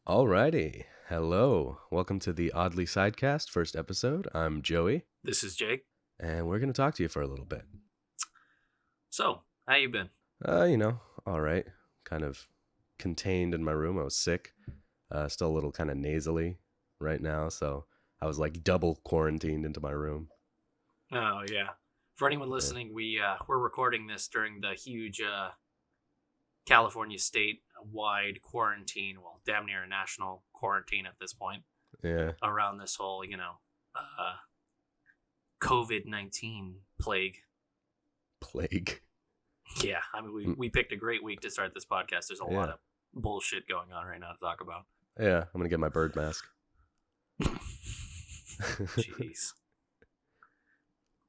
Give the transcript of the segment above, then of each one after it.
Alrighty. Hello. Welcome to the Oddly Sidecast first episode. I'm Joey, This is Jake. and we're going to talk to you for a little bit. So, how you been? All right. Kind of contained in my room. I was sick. Still a little kind of nasally right now, so I was like double quarantined into my room. Oh, yeah. For anyone listening, we're recording this during the huge California state-wide quarantine, well, damn near a national quarantine at this point. Yeah. Around this whole, COVID-19 plague. Plague. Yeah, I mean, we picked a great week to start this podcast. There's a lot of bullshit going on right now to talk about. Yeah, I'm going to get my bird mask. Jeez.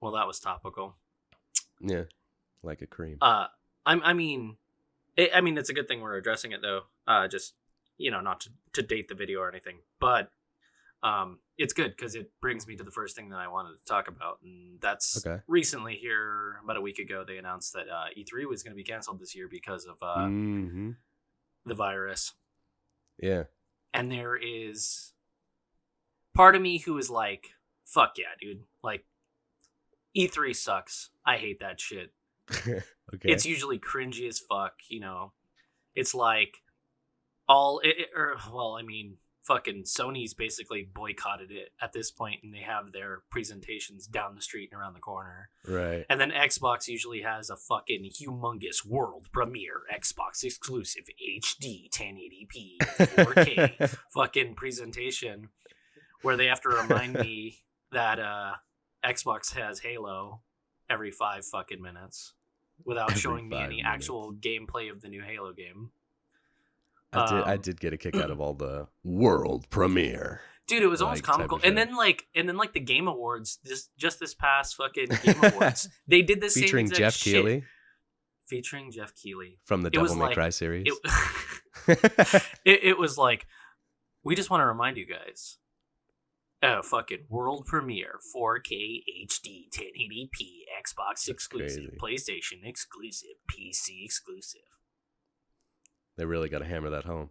Well, that was topical. Yeah, like a cream. I mean, it's a good thing we're addressing it though. Just not to date the video or anything, but it's good because it brings me to the first thing that I wanted to talk about, and that's recently here about a week ago they announced that E3 was going to be canceled this year because of the virus. Yeah, and there is part of me who is like, "Fuck yeah, dude! Like, E3 sucks. I hate that shit." Okay. It's usually cringy as fuck, It's like fucking Sony's basically boycotted it at this point, and they have their presentations down the street and around the corner. Right. And then Xbox usually has a fucking humongous world premiere Xbox exclusive HD 1080p 4K fucking presentation where they have to remind me that Xbox has Halo every 5 fucking minutes without showing me any actual gameplay of the new Halo game. I did get a kick out of all the world premiere. Dude, it was almost comical. And then the Game Awards, just this past fucking Game Awards, they did the featuring same Jeff shit. Keighley. Featuring Jeff Keighley From the Devil May Cry series. It was like, we just want to remind you guys. Fucking world premiere 4K HD 1080p Xbox exclusive, PlayStation exclusive, PC exclusive. They really got to hammer that home.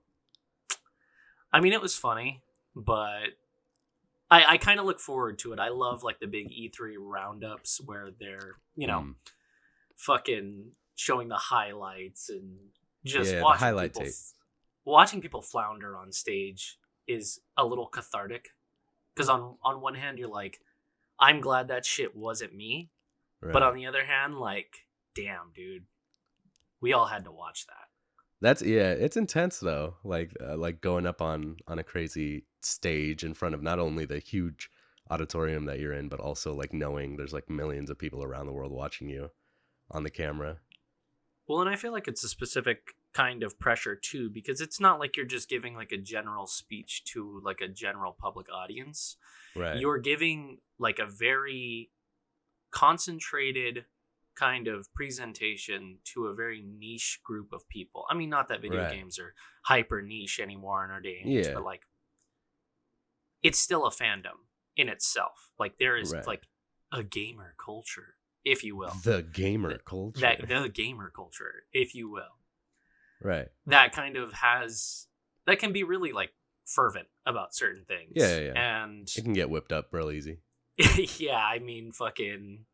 I mean, it was funny, but I kind of look forward to it. I love like the big E3 roundups where they're, fucking showing the highlights and just watching people flounder on stage is a little cathartic. Because on one hand, you're like, I'm glad that shit wasn't me. Right. But on the other hand, like, damn, dude, we all had to watch that. It's intense though. Like going up on a crazy stage in front of not only the huge auditorium that you're in, but also like knowing there's like millions of people around the world watching you on the camera. Well, and I feel like it's a specific kind of pressure too, because it's not like you're just giving like a general speech to like a general public audience. Right. You're giving like a very concentrated kind of presentation to a very niche group of people. I mean, not that video games are hyper niche anymore in our day and age, but like it's still a fandom in itself. Like there is like a gamer culture, if you will. The gamer culture. The gamer culture, if you will. Right. That kind of that can be really like fervent about certain things. Yeah. And it can get whipped up real easy. Yeah, I mean, fucking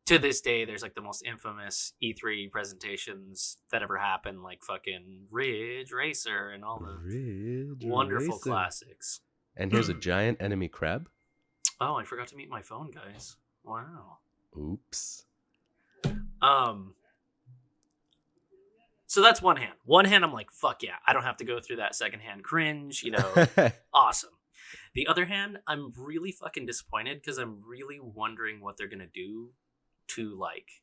to this day, there's like the most infamous E3 presentations that ever happened, like fucking Ridge Racer and all the wonderful classics. And here's a giant enemy crab. Oh, I forgot to mute my phone, guys. Wow. Oops. So that's one hand. One hand, I'm like, fuck yeah, I don't have to go through that secondhand cringe, awesome. The other hand, I'm really fucking disappointed because I'm really wondering what they're going to do to, like,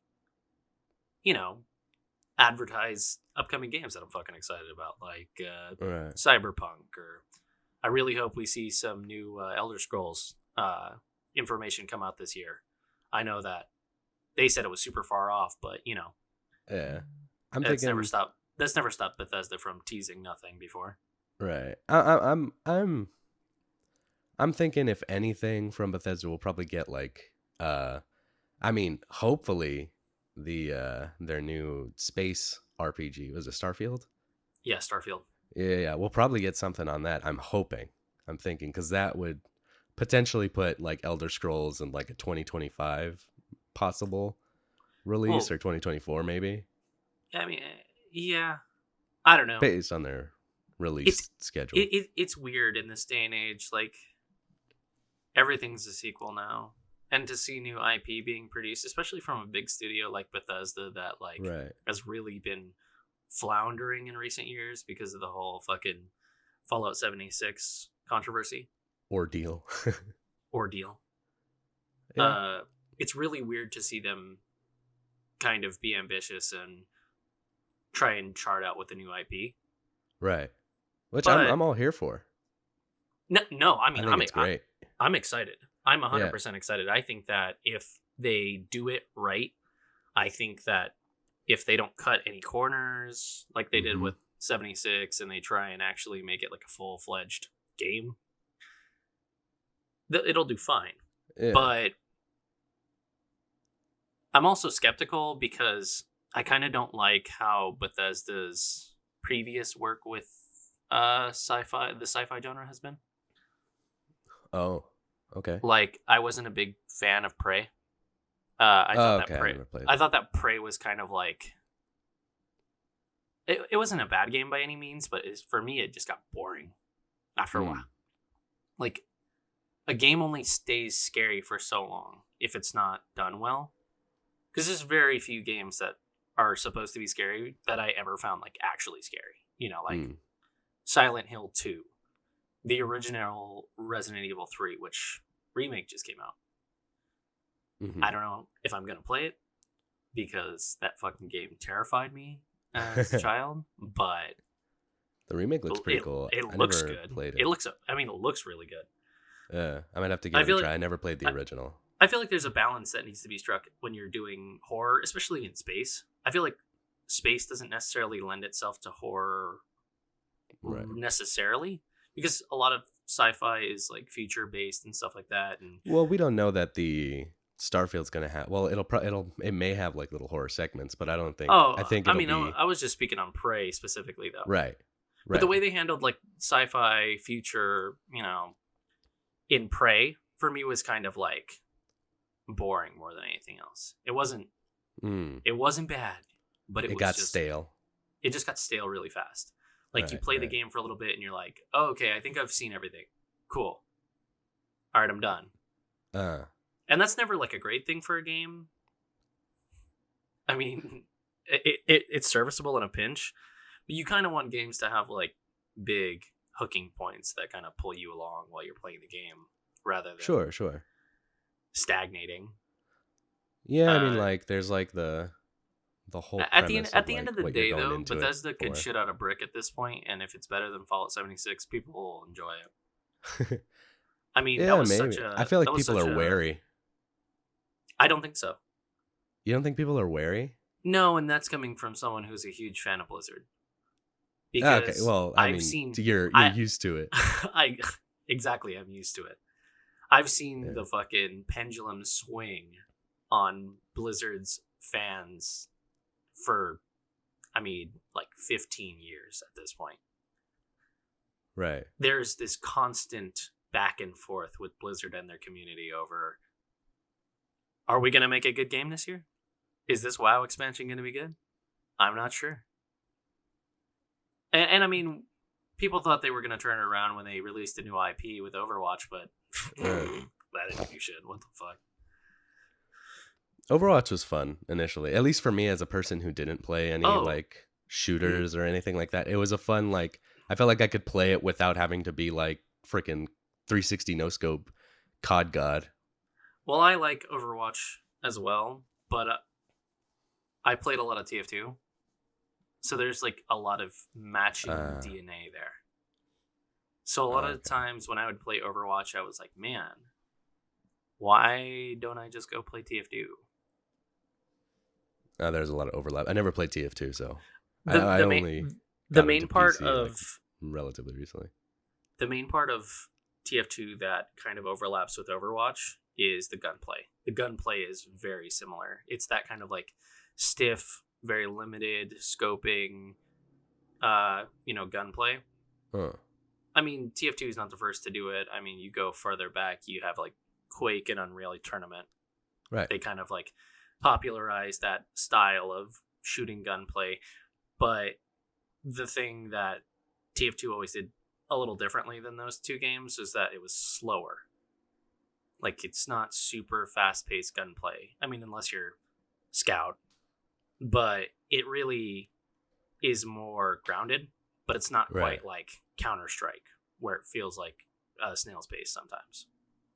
advertise upcoming games that I'm fucking excited about, like Cyberpunk, or I really hope we see some new Elder Scrolls information come out this year. I know that they said it was super far off, but, Yeah. That's never stopped Bethesda from teasing nothing before. Right. I'm thinking if anything from Bethesda, we'll probably get like hopefully their new space RPG. Was it Starfield? Yeah, Starfield. Yeah. We'll probably get something on that. I'm thinking, because that would potentially put like Elder Scrolls in like a 2025 possible release, Well, or 2024 maybe, I mean, yeah, I don't know. based on their It's release schedule. it's weird in this day and age. Like everything's a sequel now, and to see new IP being produced, especially from a big studio like Bethesda that like Right. has really been floundering in recent years because of the whole fucking Fallout 76 controversy Ordeal. ordeal. Yeah. It's really weird to see them kind of be ambitious and try and chart out with a new IP. Right. Which But I'm all here for. no, I I mean, think it's great. I'm excited. I'm Yeah. 100% excited. I think that if they do it right, I think that if they don't cut any corners like they did Mm-hmm. with 76 and they try and actually make it like a full-fledged game, it'll do fine. Yeah. But I'm also skeptical because I kind of don't like how Bethesda's previous work with the sci-fi genre has been. Oh. Okay. Like I wasn't a big fan of Prey. Oh, okay. I never played I it. thought that Prey was kind of like it wasn't a bad game by any means, but for me it just got boring after a while. Like a game only stays scary for so long if it's not done well. Because there's very few games that are supposed to be scary that I ever found like actually scary. You know, like Silent Hill 2, the original Resident Evil 3, which remake just came out. Mm-hmm. I don't know if I'm gonna play it because that fucking game terrified me as a child, but The remake looks pretty cool. It I looks never good. played it. It looks. I mean, it looks really good. I might have to I give it feel a like try. I never played the original. I feel like there's a balance that needs to be struck when you're doing horror, especially in space. I feel like space doesn't necessarily lend itself to horror Right. necessarily because a lot of sci-fi is like future based and stuff like that. And Well, we don't know that the Starfield's gonna have. Well, it may have like little horror segments, but I don't think. I think I it'll mean, be I was just speaking on Prey specifically though. right. But the Right. way they handled like sci-fi future, you know, in Prey for me was kind of like boring more than anything else. It wasn't bad, but it got just stale. it just got stale really fast. Like you Right. play the Right. game for a little bit and you're like, oh, okay, I think I've seen everything. Cool. All right, I'm done. And that's never like a great thing for a game. I mean, it's serviceable in a pinch, but you kind of want games to have like big hooking points that kind of pull you along while you're playing the game rather than Sure. stagnating. Yeah, I mean, like there's like the whole At the premise end like, of the what you're day, going though, into it Bethesda could for. shit out a brick at this point, and if it's better than Fallout 76, people will enjoy it. I mean, that Yeah, was maybe. such a. I feel like that was people such are a- wary. I don't think so. You don't think people are wary? No, and that's coming from someone who's a huge fan of Blizzard. Okay, Because well, I I've mean, seen you're I used to it. I exactly I'm used to it. I've seen Yeah. the fucking pendulum swing on Blizzard's fans for like 15 years at this point. Right. There's this constant back and forth with Blizzard and their community over, are we going to make a good game this year? Is this WoW expansion going to be good? I'm not sure. And I mean, people thought they were going to turn it around when they released a new IP with Overwatch, but that didn't do shit. What the fuck? Overwatch was fun initially, at least for me as a person who didn't play any like shooters or anything like that. It was a fun, like, I felt like I could play it without having to be like freaking 360 no scope COD god. Well, I like Overwatch as well, but I played a lot of TF2. So there's like a lot of matching DNA there. So a lot of times when I would play Overwatch, I was like, man, why don't I just go play TF2? There's a lot of overlap. I never played TF2, so The main part PC, of like, relatively recently. The main part of TF2 that kind of overlaps with Overwatch is the gunplay. The gunplay is very similar. It's that kind of like stiff, very limited scoping, gunplay. Huh. I mean, TF2 is not the first to do it. I mean, you go further back, you have like Quake and Unreal Tournament. Right. They kind of like popularized that style of shooting gunplay. But the thing that TF2 always did a little differently than those two games is that it was slower. Like, it's not super fast paced gunplay. I mean, unless you're Scout, but it really is more grounded, but it's not Right. quite like Counter-Strike, where it feels like snail's pace sometimes.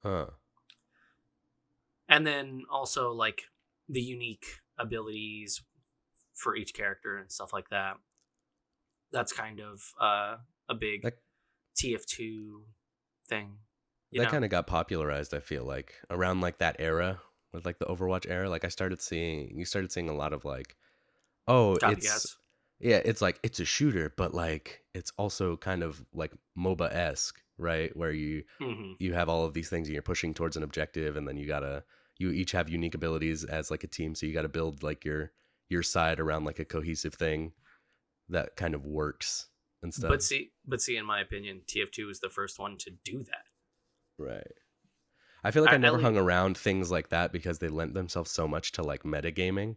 Huh. And then also like the unique abilities for each character and stuff like that. That's kind of a big That TF2 thing. that kind of got popularized, I feel like, around like that era with like the Overwatch era. Like you started seeing a lot of like, oh, Copycats. it's like it's a shooter, but like it's also kind of like MOBA-esque, right? Where Mm-hmm. you have all of these things and you're pushing towards an objective, and then you each have unique abilities as like a team, so you gotta build like your side around like a cohesive thing that kind of works and stuff. But see, in my opinion, TF2 is the first one to do that. Right. I feel like I never At hung around things like that because they lent themselves so much to like metagaming.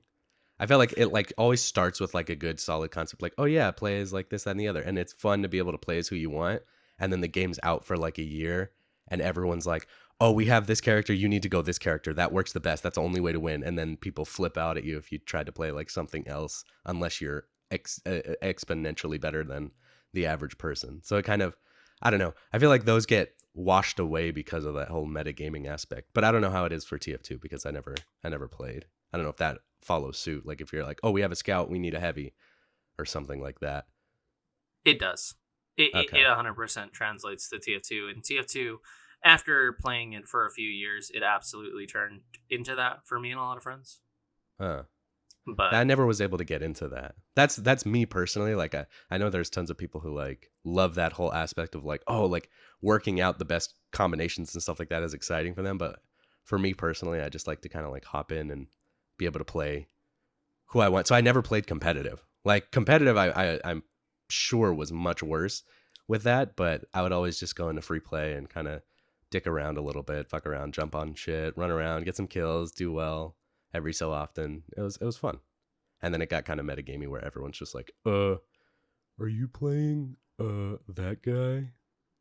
I feel like it like always starts with like a good solid concept, like, oh yeah, play as like this, that, and the other. And it's fun to be able to play as who you want. And then the game's out for like a year and everyone's like, oh, we have this character, you need to go this character. That works the best. That's the only way to win. And then people flip out at you if you try to play like something else, unless you're exponentially better than the average person. So it kind of, I don't know. I feel like those get washed away because of that whole metagaming aspect. But I don't know how it is for TF2 because I never played. I don't know if that follows suit. Like if you're like, oh, we have a scout, we need a heavy or something like that. It does. It 100% translates to TF2. And TF2, after playing it for a few years, it absolutely turned into that for me and a lot of friends. But I never was able to get into that. That's me personally. Like I know there's tons of people who like love that whole aspect of like, oh, like working out the best combinations and stuff like that is exciting for them. But for me personally, I just like to kind of like hop in and be able to play who I want. So I never played competitive. Like competitive, I'm sure was much worse with that. But I would always just go into free play and kind of dick around a little bit, fuck around, jump on shit, run around, get some kills, do well every so often. It was fun. And then it got kind of metagamey where everyone's just like, are you playing that guy?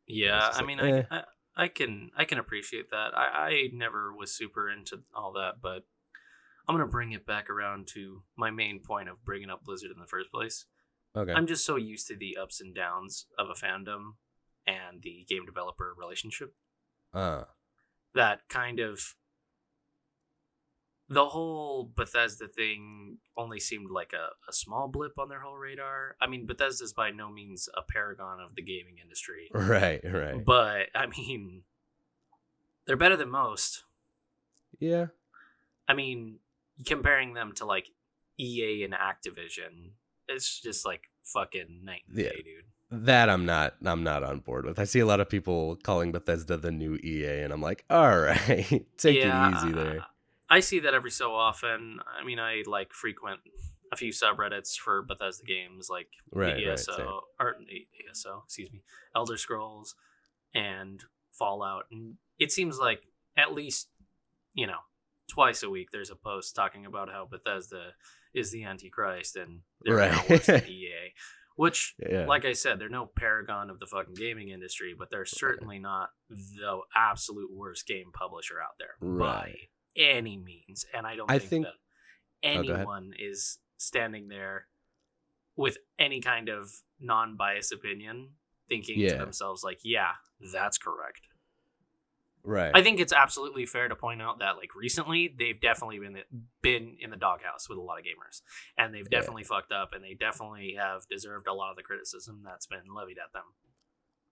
yeah, I like, mean, eh. I can appreciate that. I never was super into all that, but I'm gonna bring it back around to my main point of bringing up Blizzard in the first place. Okay. I'm just so used to the ups and downs of a fandom and the game developer relationship that kind of the whole Bethesda thing only seemed like a small blip on their whole radar. I mean, Bethesda's by no means a paragon of the gaming industry. Right. But, I mean, they're better than most. Yeah. I mean, comparing them to, like, EA and Activision, it's just, like, fucking night and day, dude. That I'm not on board with. I see a lot of people calling Bethesda the new EA, and I'm like, all right, take it easy there. I see that every so often. I mean, I like frequent a few subreddits for Bethesda games like Elder Scrolls and Fallout. And it seems like at least, twice a week there's a post talking about how Bethesda is the Antichrist and they're now worse than EA. Which, like I said, they're no paragon of the fucking gaming industry, but they're certainly not the absolute worst game publisher out there by any means. And I don't think that anyone is standing there with any kind of non-biased opinion thinking to themselves like, yeah, that's correct. Right. I think it's absolutely fair to point out that like recently they've definitely been in the doghouse with a lot of gamers, and they've definitely fucked up, and they definitely have deserved a lot of the criticism that's been levied at them.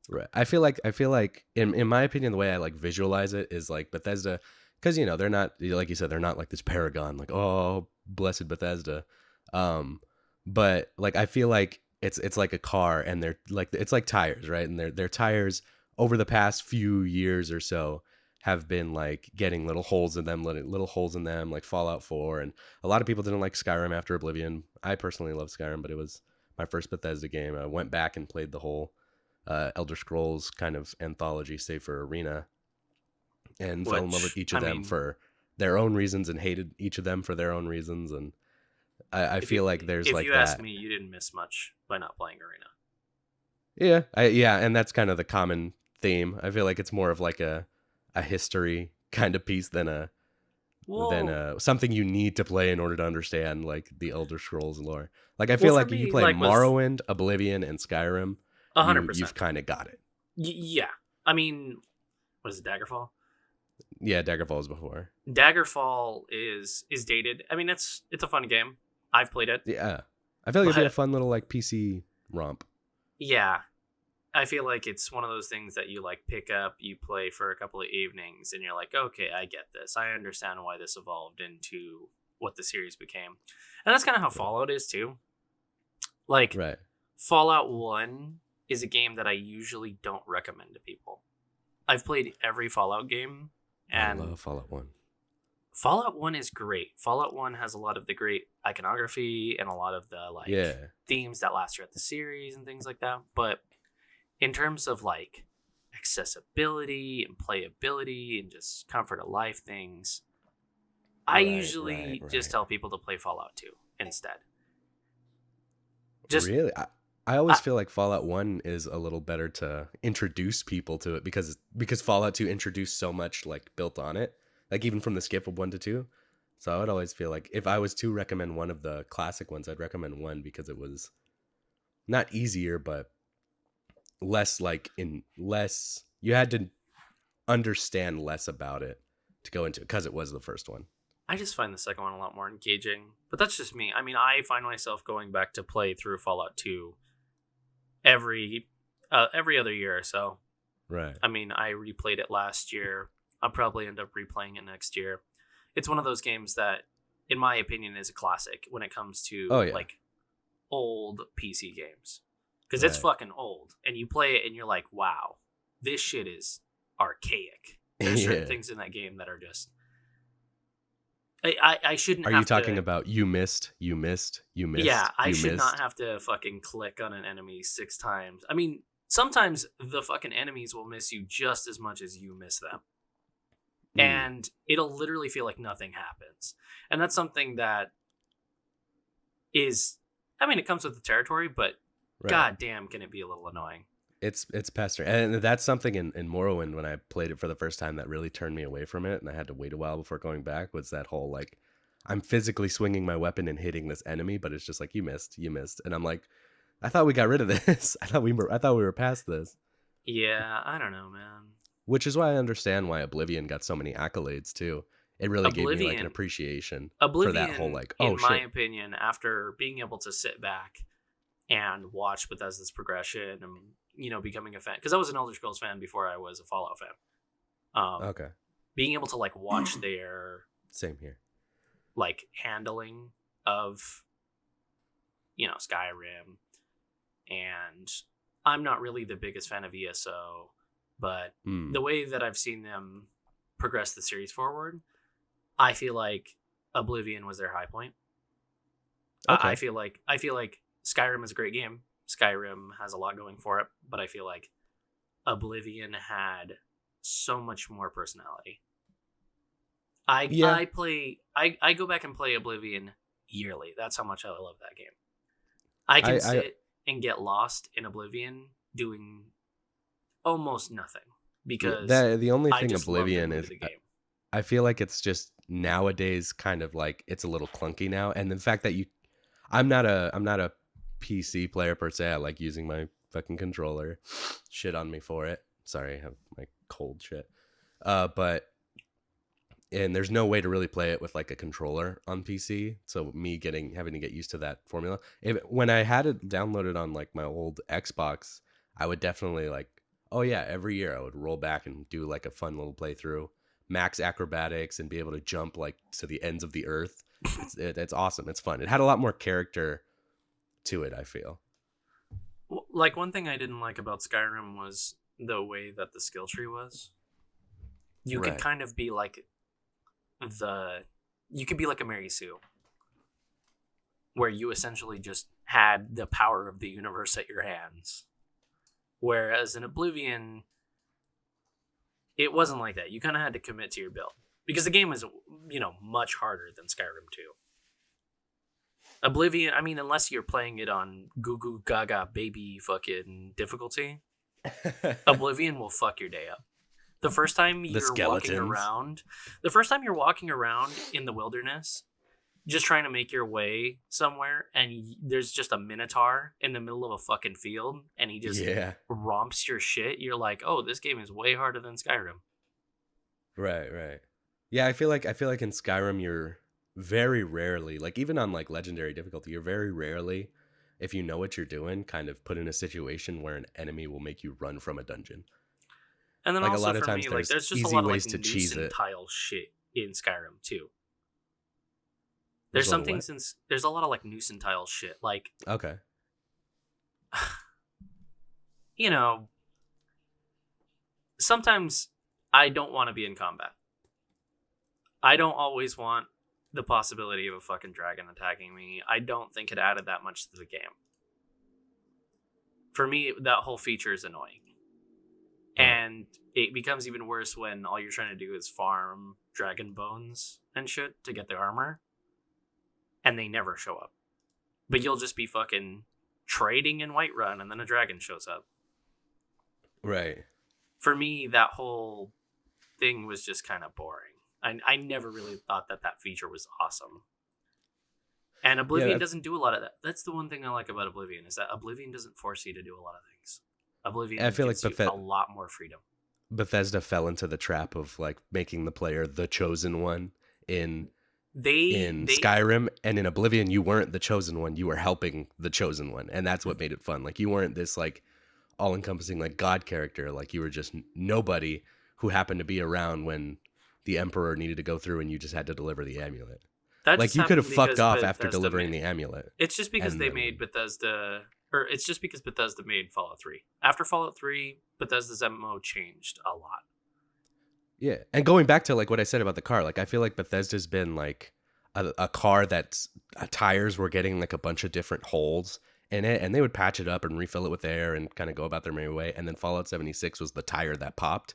Right. I feel like in my opinion, the way I like visualize it is like Bethesda, because they're not, like you said, they're not like this paragon, like, oh, blessed Bethesda. But like I feel like it's like a car, and they're like, it's like tires, right? And their tires over the past few years or so have been like getting little holes in them, like Fallout 4. And a lot of people didn't like Skyrim after Oblivion. I personally love Skyrim, but it was my first Bethesda game. I went back and played the whole Elder Scrolls kind of anthology, save for Arena, and fell in love with Which, each I of them mean, for their own reasons and hated each of them for their own reasons. And I feel like there's if like you ask that. me, you didn't miss much by not playing Arena. Yeah, and that's kind of the common theme. I feel like it's more of like a history kind of piece than Well, something you need to play in order to understand like the Elder Scrolls lore. Like I well, feel for like if you me, play like with Morrowind, Oblivion, and Skyrim, 100%. you've kind of got it. Yeah, I mean, what is it, Daggerfall? Yeah, Daggerfall was before. Daggerfall is dated. I mean, it's a fun game. I've played it, Yeah, I feel like it'd be a but fun little like PC romp. yeah, I feel like it's one of those things that you like pick up, you play for a couple of evenings, and you're like, okay, I get this. I understand why this evolved into what the series became, and that's kind of how Fallout is too. Like Right. Fallout 1 is a game that I usually don't recommend to people. I've played every Fallout game, I and love Fallout 1. Fallout 1 is great. Fallout 1 has a lot of the great iconography and a lot of the like Yeah. themes that last throughout the series and things like that. But in terms of like accessibility and playability and just comfort of life things, I usually just tell people to play Fallout 2 instead. Just Really? I always I, feel like Fallout 1 is a little better to introduce people to it because Fallout 2 introduced so much like built on it. Like even from the skip of 1 to 2. So I would always feel like if I was to recommend one of the classic ones, I'd recommend 1 because it was not easier, but less you had to understand less about it to go into it because it was the first one. I just find the second one a lot more engaging. But that's just me. I mean, I find myself going back to play through Fallout 2 every other year or so. Right. I mean, I replayed it last year. I'll probably end up replaying it next year. It's one of those games that, in my opinion, is a classic when it comes to like old PC games. Because it's fucking old. And you play it and you're like, wow, this shit is archaic. There's certain things in that game that are just... I shouldn't Are have you talking to... about you missed? Yeah, I should not have to fucking click on an enemy 6 times. I mean, sometimes the fucking enemies will miss you just as much as you miss them. And it'll literally feel like nothing happens. And that's something that is... I mean, it comes with the territory, but god damn can it be a little annoying. It's pester. And that's something in Morrowind when I played it for the first time that really turned me away from it, and I had to wait a while before going back, was that whole like I'm physically swinging my weapon and hitting this enemy, but it's just like you missed. And I'm like, I thought we got rid of this. I thought we were past this. Yeah, I don't know, man. Which is why I understand why Oblivion got so many accolades too. It really gave me like an appreciation for that whole like, in my opinion, after being able to sit back and watch Bethesda's progression and, you know, becoming a fan, because I was an Elder Scrolls fan before I was a Fallout fan. Okay. Being able to like watch their same here, like handling of, you know, Skyrim, and I'm not really the biggest fan of ESO, but the way that I've seen them progress the series forward, I feel like Oblivion was their high point. Okay. I feel like Skyrim is a great game. Skyrim has a lot going for it, but I feel like Oblivion had so much more personality. I go back and play Oblivion yearly. That's how much I love that game. I can sit and get lost in Oblivion doing almost nothing because the only thing Oblivion is the game. I feel like it's just nowadays kind of like it's a little clunky now, and the fact that I'm not a PC player per se. I like using my fucking controller. Shit on me for it. Sorry, I have my cold shit. But there's no way to really play it with like a controller on PC. So me having to get used to that formula. When I had it downloaded on like my old Xbox, I would definitely like, oh yeah, every year I would roll back and do like a fun little playthrough, max acrobatics, and be able to jump like to the ends of the earth. It's awesome. It's fun. It had a lot more character to it, I feel. Like one thing I didn't like about Skyrim was the way that the skill tree was. You could kind of be like you could be like a Mary Sue, where you essentially just had the power of the universe at your hands. Whereas in Oblivion, it wasn't like that. You kind of had to commit to your build. Because the game is, much harder than Skyrim 2. Oblivion, I mean, unless you're playing it on Goo Goo Gaga baby fucking difficulty, Oblivion will fuck your day up. The first time you're walking around in the wilderness, just trying to make your way somewhere, and there's just a minotaur in the middle of a fucking field, and he just romps your shit, you're like, oh, this game is way harder than Skyrim. Right. Yeah, I feel like in Skyrim you're very rarely, like even on like legendary difficulty, you're very rarely, if you know what you're doing, kind of put in a situation where an enemy will make you run from a dungeon. And then like also a lot for of times me, like there's just a easy lot of ways like to cheese it. tile shit in Skyrim too. There's some things there's a lot of like nuisance shit. Like, okay, sometimes I don't want to be in combat. I don't always want the possibility of a fucking dragon attacking me. I don't think it added that much to the game. For me, that whole feature is annoying. And it becomes even worse when all you're trying to do is farm dragon bones and shit to get the armor. And they never show up. But you'll just be fucking trading in Whiterun and then a dragon shows up. Right. For me, that whole thing was just kind of boring. I never really thought that feature was awesome. And Oblivion doesn't do a lot of that. That's the one thing I like about Oblivion, is that Oblivion doesn't force you to do a lot of things. Oblivion gives you a lot more freedom. Bethesda fell into the trap of like making the player the chosen one in Skyrim, and in Oblivion you weren't the chosen one, you were helping the chosen one, and that's what made it fun. Like you weren't this like all-encompassing like god character, like you were just nobody who happened to be around when the emperor needed to go through and you just had to deliver the amulet. Like you could have fucked off after delivering the amulet. It's just because they made Bethesda, or it's just because Bethesda made Fallout 3. After Fallout 3, Bethesda's MMO changed a lot. Yeah, and going back to like what I said about the car, like I feel like Bethesda's been like a car that's tires were getting like a bunch of different holes in it, and they would patch it up and refill it with air and kind of go about their merry way. And then Fallout 76 was the tire that popped,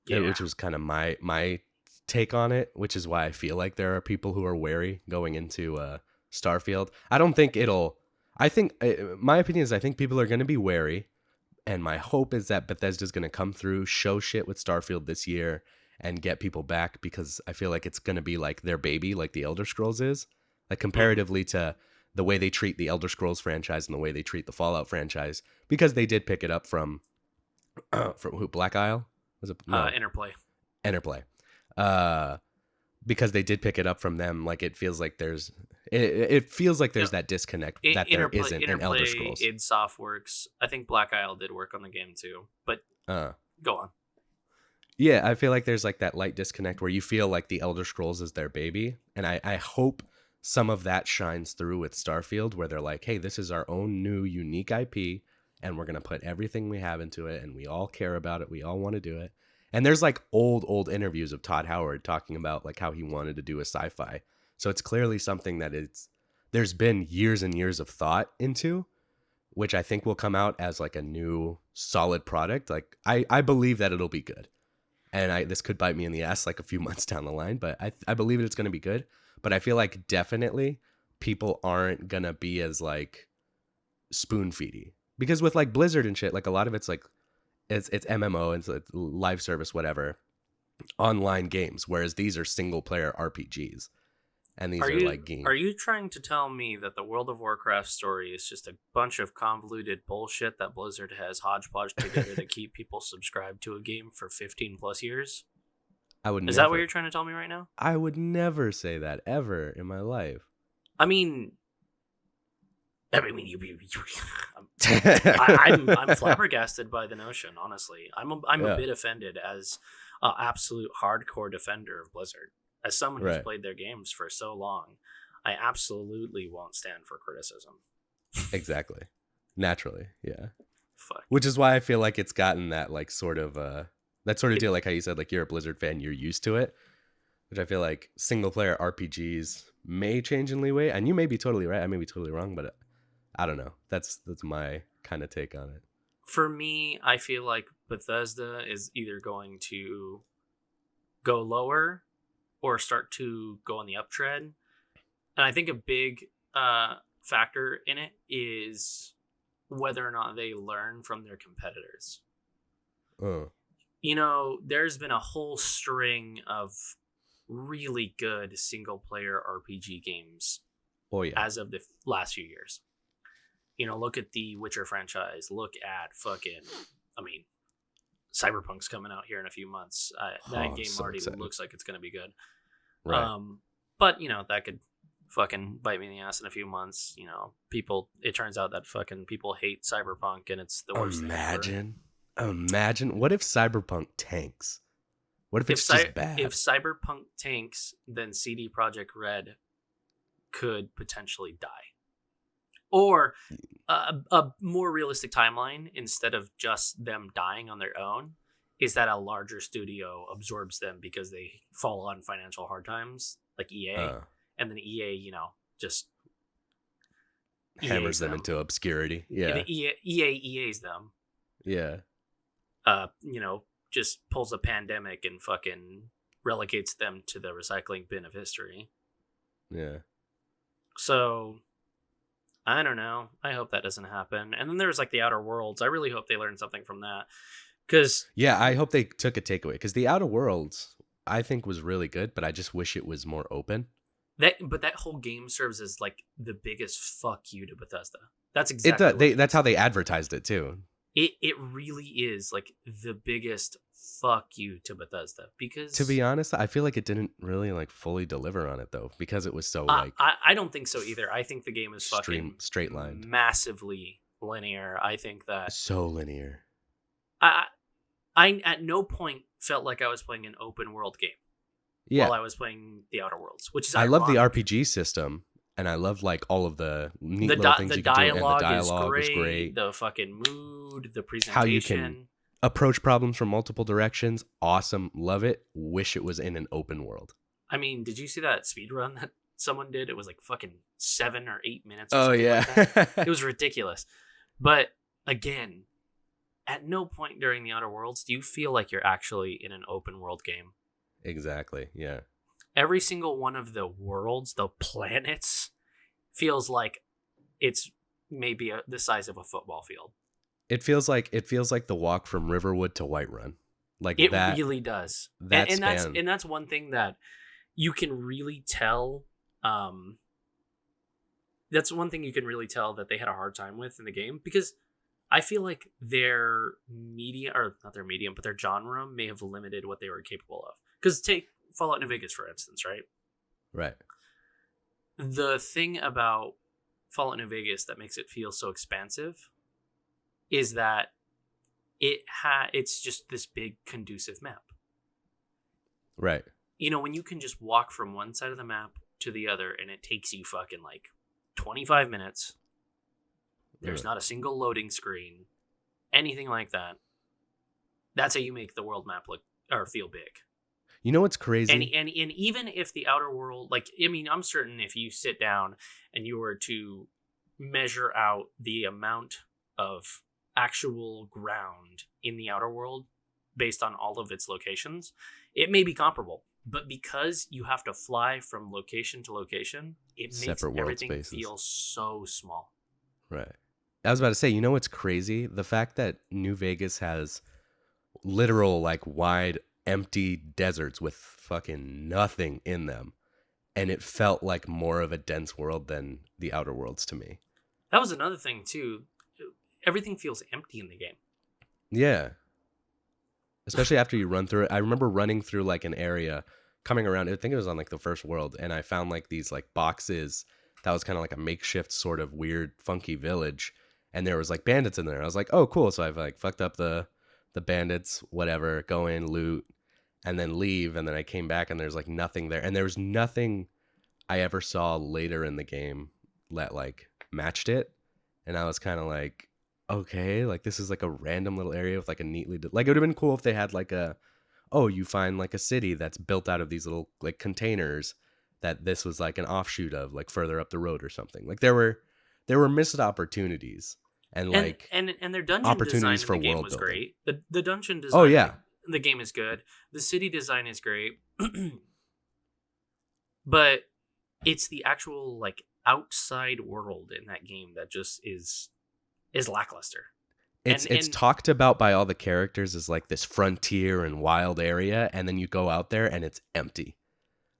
which was kind of my take on it, which is why I feel like there are people who are wary going into Starfield. My opinion is I think people are going to be wary. And my hope is that Bethesda's going to come through, show shit with Starfield this year, and get people back, because I feel like it's going to be like their baby, like the Elder Scrolls is. Like comparatively to the way they treat the Elder Scrolls franchise and the way they treat the Fallout franchise, because they did pick it up from who? Black Isle? Was it? No. Interplay. Because they did pick it up from them, like it feels like there's that disconnect that there isn't in Elder Scrolls. id Softworks. I think Black Isle did work on the game too, but go on. Yeah, I feel like there's like that light disconnect where you feel like the Elder Scrolls is their baby, and I hope some of that shines through with Starfield, where they're like, hey, this is our own new unique IP, and we're gonna put everything we have into it, and we all care about it, we all want to do it. And there's like old interviews of Todd Howard talking about like how he wanted to do a sci-fi. So it's clearly something that there's been years and years of thought into, which I think will come out as like a new solid product. Like I believe that it'll be good. And this could bite me in the ass like a few months down the line, but I believe it's going to be good. But I feel like definitely people aren't going to be as like spoon feedy, because with like Blizzard and shit, like a lot of it's like, it's MMO, it's live service, whatever, online games, whereas these are single player RPGs, and these are like games. Are you trying to tell me that the World of Warcraft story is just a bunch of convoluted bullshit that Blizzard has hodgepodge together to keep people subscribed to a game for 15 plus years? Is that what you're trying to tell me right now? I would never say that ever in my life. I'm flabbergasted by the notion, honestly. I'm a bit offended as an absolute hardcore defender of Blizzard. As someone who's played their games for so long, I absolutely won't stand for criticism. Exactly. Naturally, yeah. Fuck. Which is why I feel like it's gotten that like sort of deal, like how you said, like you're a Blizzard fan, you're used to it. which I feel like single player RPGs may change in leeway. And you may be totally right. I may be totally wrong, but I don't know. That's my kind of take on it. For me, I feel like Bethesda is either going to go lower or start to go on the uptrend. And I think a big factor in it is whether or not they learn from their competitors. You know, there's been a whole string of really good single player RPG games as of the last few years. You know, look at the Witcher franchise. Look at Cyberpunk's coming out here in a few months. That game so already excited. Looks like it's going to be good. Right. But, you know, that could fucking bite me in the ass in a few months. You know, it turns out that fucking people hate Cyberpunk and it's the worst thing ever. Imagine. What if Cyberpunk tanks? What if it's just bad? If Cyberpunk tanks, then CD Projekt Red could potentially die. Or a more realistic timeline, instead of just them dying on their own, is that a larger studio absorbs them because they fall on financial hard times, like EA. And then EA, you know, just hammers them into obscurity. Yeah. And EAs them. Yeah. You know, just pulls a pandemic and fucking relegates them to the recycling bin of history. Yeah. So, I don't know. I hope that doesn't happen. And then there's like the Outer Worlds. I really hope they learn something from that. Yeah, I hope they took a takeaway. Because the Outer Worlds, I think, was really good, but I just wish it was more open. But that whole game serves as like the biggest fuck you to Bethesda. That's exactly that's how they advertised it too. It really is like the biggest fuck you to Bethesda, because to be honest, I feel like it didn't really like fully deliver on it though, because it was so like I don't think so either. I think the game is fucking straight lined, massively linear. I think that so linear. I at no point felt like I was playing an open world game. Yeah. While I was playing the Outer Worlds, which is ironic. I love the RPG system, and I love like all of the neat little things you can do, and the dialogue was great. The fucking mood, the presentation, how you can approach problems from multiple directions. Awesome, love it. Wish it was in an open world. I mean, did you see that speed run that someone did? It was like fucking 7 or 8 minutes. Oh yeah, like it was ridiculous. But again, at no point during the Outer Worlds do you feel like you're actually in an open world game. Exactly, yeah. Every single one of the worlds, the planets, feels like it's maybe the size of a football field. It feels like the walk from Riverwood to Whiterun. Like it that, really does. That and that's one thing that you can really tell. That's one thing you can really tell that they had a hard time with in the game, because I feel like their media, or not their medium, but their genre may have limited what they were capable of. Because take Fallout New Vegas, for instance, right? Right. The thing about Fallout New Vegas that makes it feel so expansive is that it's just this big conducive map. Right. You know, when you can just walk from one side of the map to the other and it takes you fucking like 25 minutes. There's not a single loading screen, anything like that. That's how you make the world map look or feel big. You know what's crazy? And even if the Outer World, like, I mean, I'm certain if you sit down and you were to measure out the amount of actual ground in the Outer World based on all of its locations, it may be comparable. But because you have to fly from location to location, it makes everything feel so small. Right. I was about to say, you know what's crazy? The fact that New Vegas has literal, like, wide, empty deserts with fucking nothing in them. And it felt like more of a dense world than the Outer Worlds to me. That was another thing, too. Everything feels empty in the game. Yeah. Especially after you run through it. I remember running through, like, an area, coming around, I think it was on, like, the first world, and I found, like, these, like, boxes that was kind of like a makeshift sort of weird, funky village. And there was like bandits in there. I was like, oh, cool. So I've like fucked up the bandits, whatever, go in, loot, and then leave. And then I came back and there's like nothing there. And there was nothing I ever saw later in the game that like matched it. And I was kind of like, okay, like this is like a random little area with like a neatly, like it would have been cool if they had like a oh, you find like a city that's built out of these little like containers that this was like an offshoot of, like further up the road or something. Like there were missed opportunities and And like and their dungeon design opportunities in for the game world was building. great. The dungeon Oh design yeah. in the game is good. The city design is great. But it's the actual like outside world in that game that just is lackluster. It's And talked about by all the characters as like this frontier and wild area, and then you go out there and it's empty.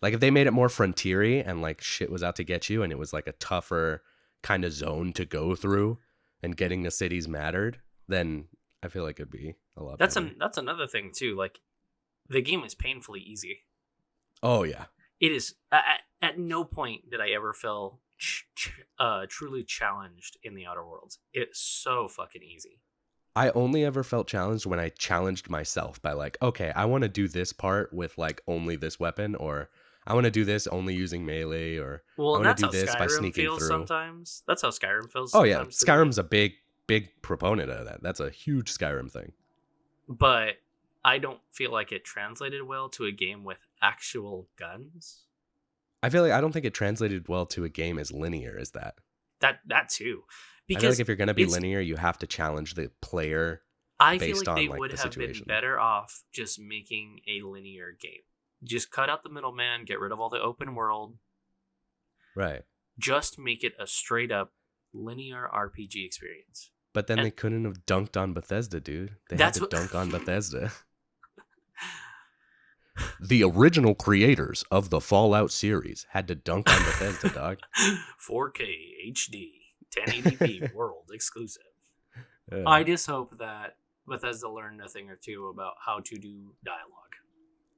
Like if they made it more frontiery and like shit was out to get you and it was like a tougher kind of zone to go through and getting the cities mattered, then I feel like it'd be a lot better. that's another thing too. Like the game is painfully easy. Oh yeah. It is at no point did I ever feel truly challenged in the Outer Worlds. It's so fucking easy. I only ever felt challenged when I challenged myself by like, okay, I want to do this part with like only this weapon, or I want to do this only using melee, or Well, I and want that's to how do this by Skyrim sneaking feels through. sometimes. That's how Skyrim feels Oh yeah, sometimes to me. Skyrim's a big proponent of that. That's a huge Skyrim thing. But I don't feel like it translated well to a game with actual guns. I feel like I don't think it translated well to a game as linear as that. That too, I feel like because if you're gonna be it's. linear, you have to challenge the player I feel based like on they like would the have been situation. better off just making a linear game. Just cut out the middleman, get rid of all the open world. Right. Just make it a straight up linear RPG experience. But then And they couldn't have dunked on Bethesda, dude. They had that's to what. dunk on Bethesda. The original creators of the Fallout series had to dunk on Bethesda, dog. 4K HD 1080p world exclusive. Yeah. I just hope that Bethesda learned a thing or two about how to do dialogue.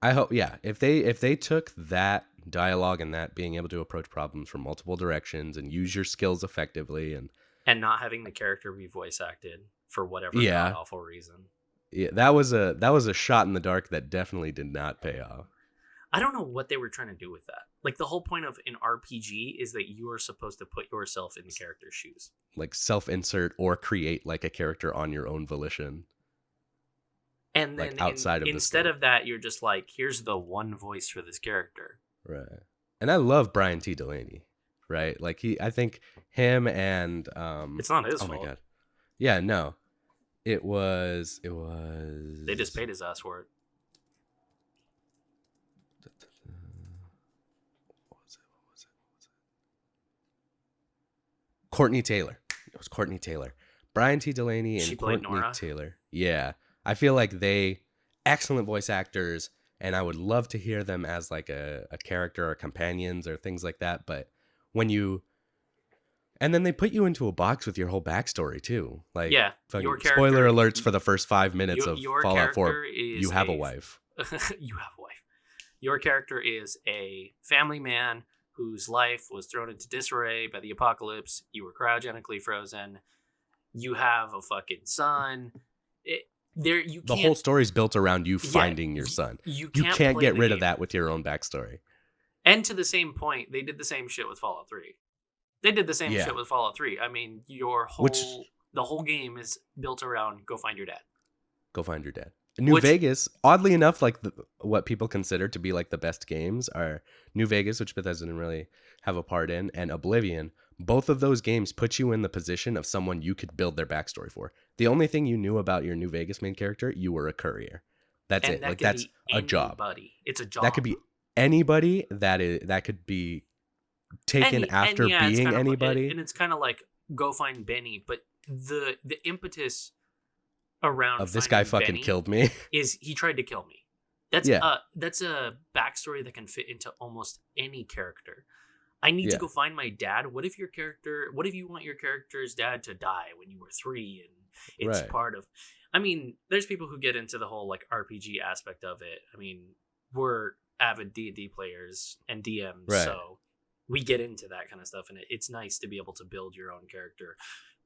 I hope, yeah. If they took that dialogue and that being able to approach problems from multiple directions and use your skills effectively, and not having the character be voice acted for whatever yeah, god awful reason. yeah, that was a shot in the dark that definitely did not pay off. I don't know what they were trying to do with that. Like the whole point of an RPG is that you are supposed to put yourself in the character's shoes. Like self-insert or create like a character on your own volition. And like then outside of instead the of that, you're just like, here's the one voice for this character. right. And I love Brian T. Delaney, right? Like I think him and It's not his oh fault. my god, yeah, no, it was They just paid his ass for it. What was it? Courtney Taylor. It was Courtney Taylor. Brian T. Delaney and She played Courtney Nora. Taylor. Yeah. I feel like they excellent voice actors, and I would love to hear them as like a character or companions or things like that. But when you and then they put you into a box with your whole backstory too. Like Yeah, fucking your spoiler character- alerts for the first 5 minutes of Your Fallout 4. character is You have a wife. You have a wife. Your character is a family man whose life was thrown into disarray by the apocalypse. You were cryogenically frozen. You have a fucking son. The whole story's built around you finding your son. You can't play get the rid of game. that with your own backstory. And to the same point, they did the same shit with Fallout 3. They did the same Yeah. shit with Fallout 3. I mean, the whole game is built around go find your dad. Go find your dad. New Vegas, oddly enough, like what people consider to be like the best games are New Vegas, which Bethesda didn't really have a part in, and Oblivion. Both of those games put you in the position of someone you could build their backstory for. The only thing you knew about your New Vegas main character, you were a courier. That's And it. that Like could that's be a job. anybody. It's a job. That could be anybody that could be taken after it's being kind of anybody. and it's kind of like go find Benny, but the impetus around of this guy finding fucking Benny killed me. is he tried to kill me. That's a backstory that can fit into almost any character. I need to go find my dad. What if you want your character's dad to die when you were 3 and it's part of, I mean, there's people who get into the whole like RPG aspect of it. I mean, we're avid D&D players and DMs, so we get into that kind of stuff, and it's nice to be able to build your own character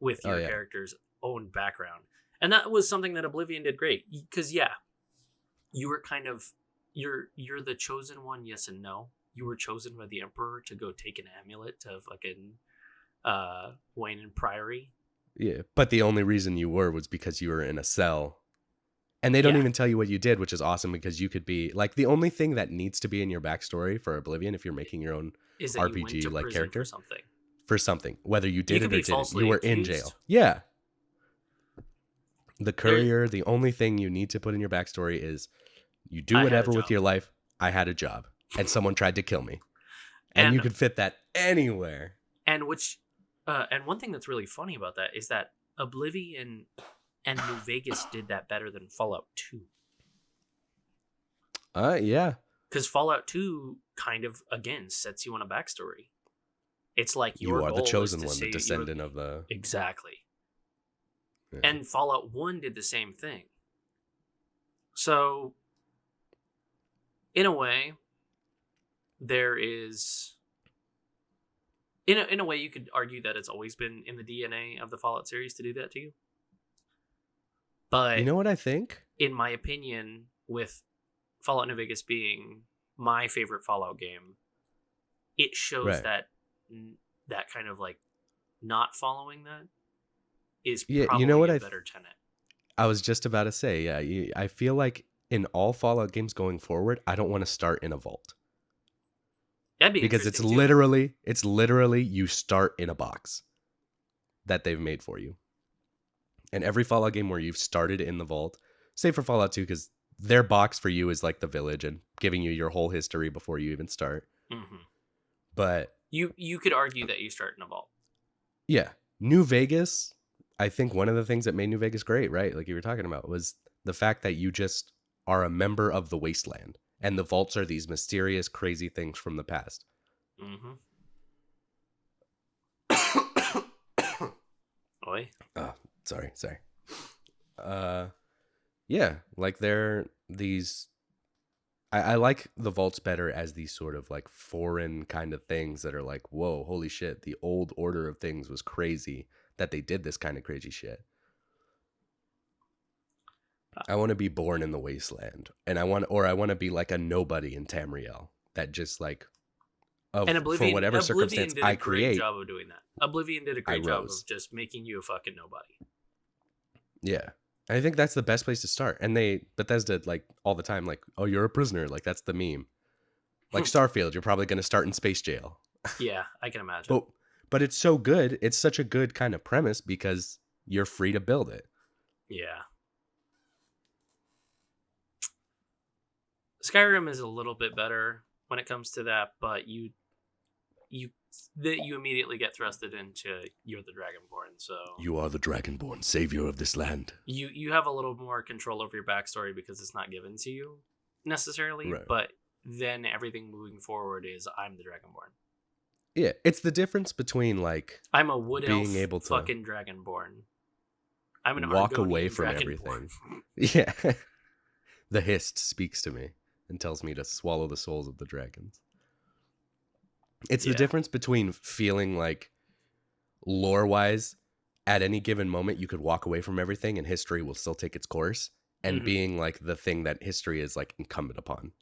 with your character's own background. And that was something that Oblivion did great, because you were kind of you're the chosen one, yes and no. You were chosen by the Emperor to go take an amulet to fucking Wayne and Priory. Yeah, but the only reason you were was because you were in a cell And they don't Yeah. even tell you what you did, which is awesome because you could be like the only thing that needs to be in your backstory for Oblivion, if you're making your own Is that you went RPG to like prison character, for something? for something, whether you You did could it or be didn't, you falsely were in accused. jail. Yeah. The There, courier, the only thing you need to put in your backstory is you do I had a whatever with job. your life. I had a job and someone tried to kill me. And And you could fit that anywhere. and one thing that's really funny about that is that Oblivion and New Vegas did that better than Fallout 2. Yeah. Because Fallout 2 kind of, again, sets you on a backstory. It's like You your are the goal chosen is to one, the save descendant of the... Exactly. Yeah. And Fallout 1 did the same thing. So, in a way, there is... In a way, you could argue that it's always been in the DNA of the Fallout series to do that to you. But, You know what I think? in my opinion, with Fallout New Vegas being my favorite Fallout game, it shows Right. that kind of like not following that is Yeah, probably you know what a better tenet. I was just about to say, yeah, I feel like in all Fallout games going forward, I don't want to start in a vault. That'd be Because it's interesting too. literally you start in a box that they've made for you. And every Fallout game where you've started in the vault, say for Fallout 2, because their box for you is like the village and giving you your whole history before you even start. Mm-hmm. But You could argue that you start in a vault. yeah, New Vegas, I think one of the things that made New Vegas great, right? Like you were talking about, was the fact that you just are a member of the wasteland. And the vaults are these mysterious, crazy things from the past. Mm-hmm. Oi. Oh, sorry. Yeah, like they're these... I like the vaults better as these sort of like foreign kind of things that are like, whoa, holy shit, the old order of things was crazy that they did this kind of crazy shit. I want to be born in the wasteland, and I want to be like a nobody in Tamriel that just like, And for whatever circumstance did I a great create. job of doing that. Oblivion did a I great job rose. of just making you a fucking nobody. Yeah. I think that's the best place to start. And Bethesda, like all the time, like, oh, you're a prisoner. Like that's the meme. Like Starfield, you're probably going to start in space jail. Yeah, I can imagine. But it's so good. It's such a good kind of premise because you're free to build it. Yeah. Skyrim is a little bit better when it comes to that, but you immediately get thrusted into you're the Dragonborn, so You are the Dragonborn, savior of this land. you have a little more control over your backstory because it's not given to you necessarily, Right. but then everything moving forward is I'm the Dragonborn. Yeah, it's the difference between like I'm a wood elf being able to fucking Dragonborn. I'm an walk Argonian away from Dragonborn. everything. Yeah. The hist speaks to me and tells me to swallow the souls of the dragons. It's Yeah. the difference between feeling like lore-wise at any given moment you could walk away from everything and history will still take its course, and Mhm. being like the thing that history is like incumbent upon,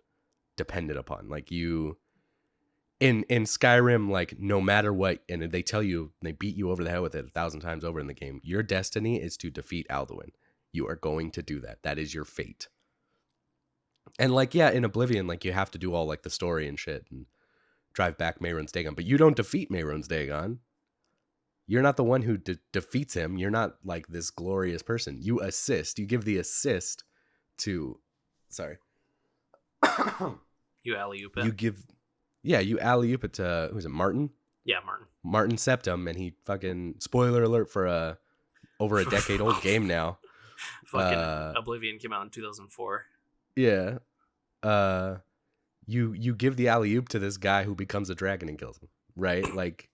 dependent upon. Like you in Skyrim, like no matter what, and they tell you, they beat you over the head with it 1,000 times over in the game, your destiny is to defeat Alduin. You are going to do that. That is your fate. And like, yeah, in Oblivion, like you have to do all like the story and shit and drive back Mehrunes Dagon, but you don't defeat Mehrunes Dagon. You're not the one who defeats him. You're not like this glorious person. You assist. You give the assist to... Sorry. You alley-oop You it. give... Yeah, you alley-oop it to... Who's it, Martin? Yeah, Martin. Martin Septum, and he fucking... Spoiler alert for a over a decade-old game now. Fucking Oblivion came out in 2004. Yeah. You give the alley-oop to this guy who becomes a dragon and kills him, right? Like,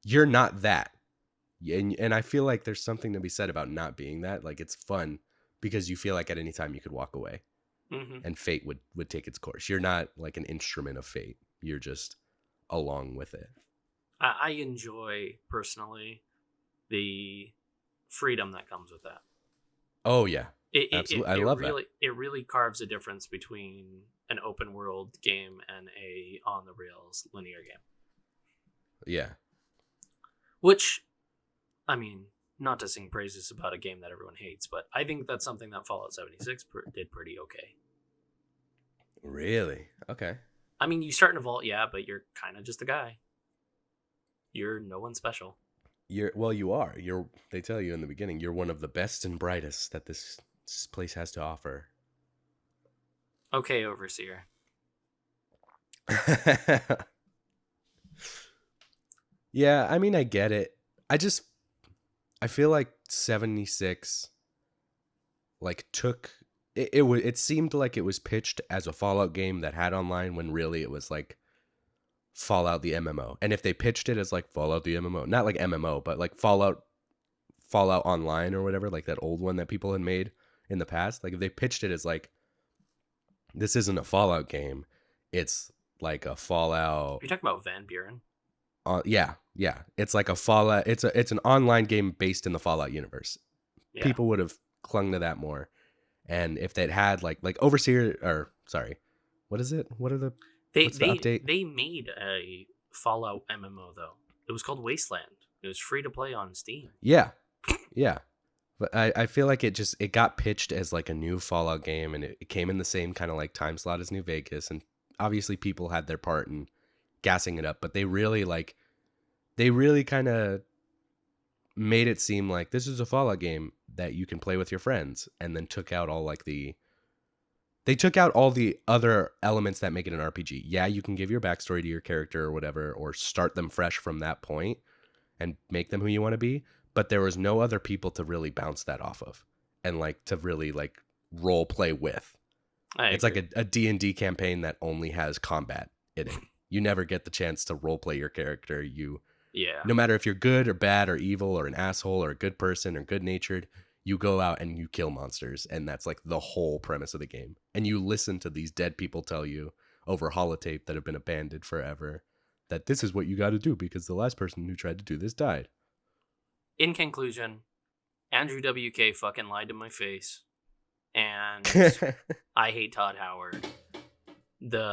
you're not that. And I feel like there's something to be said about not being that. Like, it's fun because you feel like at any time you could walk away and fate would take its course. You're not like an instrument of fate. You're just along with it. I enjoy, personally, the freedom that comes with that. Oh, yeah. Absolutely. I love that. It really carves a difference between an open world game and a on the rails linear game. Yeah. Which, I mean, not to sing praises about a game that everyone hates, but I think that's something that Fallout 76 did pretty okay. Really? Okay. I mean, you start in a vault, yeah, but you're kind of just a guy. You're no one special. You are. They tell you in the beginning, you're one of the best and brightest that this place has to offer. Okay, Overseer. Yeah, I mean, I get it. I feel like 76 like took it seemed like it was pitched as a Fallout game that had online when really it was like Fallout the MMO. And if they pitched it as like Fallout the MMO, not like MMO, but like Fallout Online or whatever, like that old one that people had made in the past, like if they pitched it as like this isn't a Fallout game, it's like a Fallout. Are you talking about Van Buren? Yeah. It's like a Fallout. It's an online game based in the Fallout universe. Yeah. People would have clung to that more. And if they'd had like Overseer, or sorry, what is it? What's the update? They made a Fallout MMO though. It was called Wasteland. It was free to play on Steam. Yeah. But I feel like it got pitched as like a new Fallout game, and it came in the same kind of like time slot as New Vegas, and obviously people had their part in gassing it up, but they really kind of made it seem like this is a Fallout game that you can play with your friends, and then took out all they took out all the other elements that make it an RPG. Yeah, you can give your backstory to your character or whatever, or start them fresh from that point and make them who you want to be, but there was no other people to really bounce that off of and like to really like role play with. It's like a D&D campaign that only has combat in it. You never get the chance to role play your character. No matter if you're good or bad or evil or an asshole or a good person or good natured, you go out and you kill monsters, and that's like the whole premise of the game. And you listen to these dead people tell you over holotape that have been abandoned forever that this is what you got to do because the last person who tried to do this died. In conclusion, Andrew WK fucking lied to my face, and I hate Todd Howard.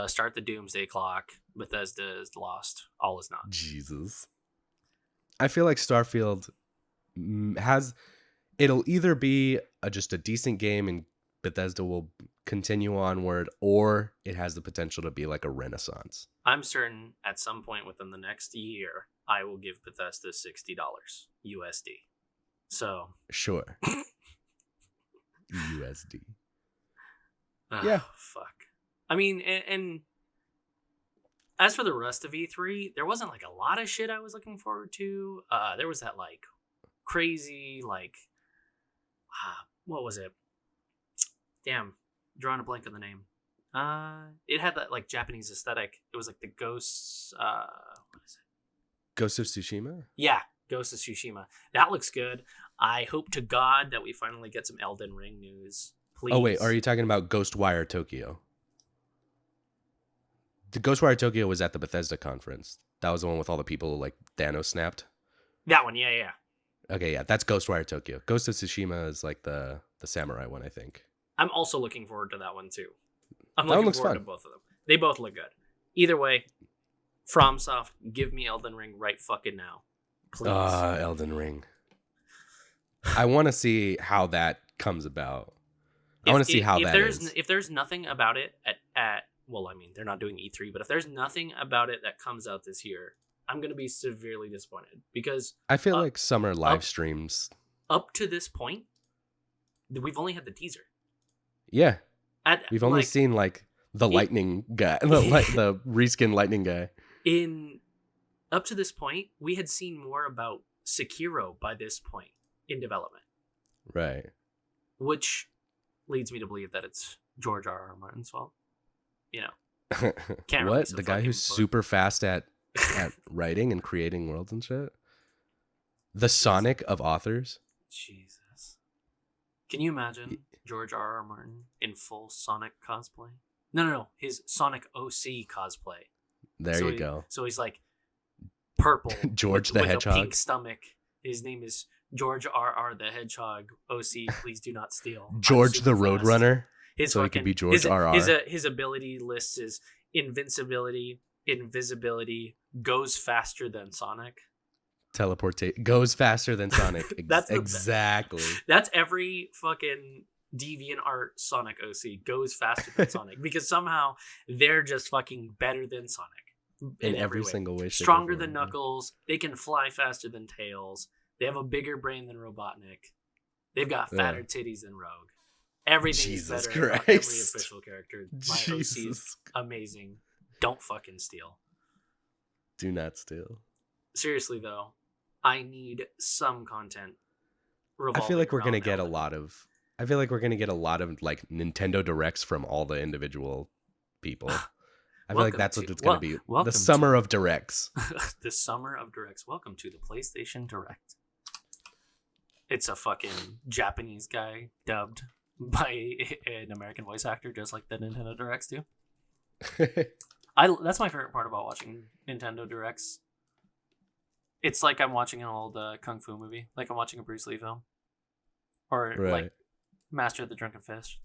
Start the doomsday clock. Bethesda is lost. All is not. Jesus. I feel like Starfield it'll either be just a decent game and Bethesda will continue onward, or it has the potential to be like a renaissance. I'm certain at some point within the next year, I will give Bethesda $60 USD. So sure. USD. Yeah. Fuck. I mean, and as for the rest of E3, there wasn't like a lot of shit I was looking forward to. There was that like crazy like what was it? Damn, drawing a blank on the name. It had that like Japanese aesthetic. It was like the ghosts. What is it? Ghost of Tsushima? Yeah, Ghost of Tsushima. That looks good. I hope to God that we finally get some Elden Ring news. Please. Oh wait, are you talking about Ghostwire Tokyo? The Ghostwire Tokyo was at the Bethesda conference. That was the one with all the people like Thanos snapped. That one, yeah. Okay, yeah, that's Ghostwire Tokyo. Ghost of Tsushima is like the samurai one, I think. I'm also looking forward to that one too. I'm that looking forward to both of them. They both look good. Either way, FromSoft, give me Elden Ring right fucking now. Please. Elden Ring. I want to see how that comes about. I want to see how that is. If there's nothing about it at well, I mean, they're not doing E3, but if there's nothing about it that comes out this year, I'm going to be severely disappointed because I feel like summer live streams. Up to this point, we've only had the teaser. Yeah. We've only seen like the lightning guy, the reskin lightning guy. Up to this point, we had seen more about Sekiro by this point in development. Right. Which leads me to believe that it's George R.R. Martin's fault. You know. What? The guy who's super fast at writing and creating worlds and shit? The Sonic of authors? Jesus. Can you imagine George R.R. Martin in full Sonic cosplay? No. His Sonic OC cosplay. There you go. So he's like purple. George the Hedgehog. A pink stomach. His name is George R.R. the Hedgehog. OC, please do not steal. George the Roadrunner. So he could be George R.R. His ability list is invincibility, invisibility, goes faster than Sonic. Teleportate goes faster than Sonic. That's exactly. That's every fucking DeviantArt Sonic OC goes faster than Sonic because somehow they're just fucking better than Sonic in every single way. Stronger than Knuckles. They can fly faster than Tails. They have a bigger brain than Robotnik. They've got fatter titties than Rogue. Everything's better about every official character. My OC is amazing. Don't fucking steal. Do not steal. Seriously though, I need some content. I feel like we're gonna get a lot of. I feel like we're gonna get a lot of like Nintendo Directs from all the individual people. I feel like that's what it's gonna be. The summer of Directs. The summer of Directs. Welcome to the PlayStation Direct. It's a fucking Japanese guy dubbed by an American voice actor, just like the Nintendo Directs do. That's my favorite part about watching Nintendo Directs. It's like I'm watching an old kung fu movie, like I'm watching a Bruce Lee film, or like Master of the Drunken Fist.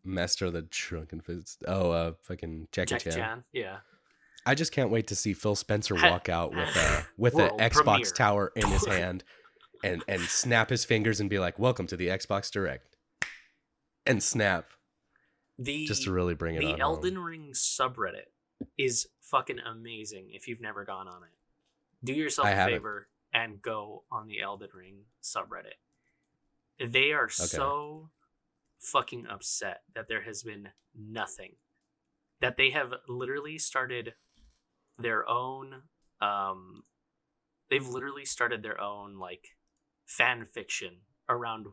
Master of the Drunken Fist. Oh, fucking Jackie Chan. Yeah. I just can't wait to see Phil Spencer walk out with an Xbox premiere. Tower in his hand, and snap his fingers and be like, "Welcome to the Xbox Direct," and snap. Just to really bring it on. The Elden Ring subreddit is fucking amazing. If you've never gone on it, do yourself a favor and go on the Elden Ring subreddit. They are so fucking upset that there has been nothing. That they have literally started their own they've literally started their own like fan fiction around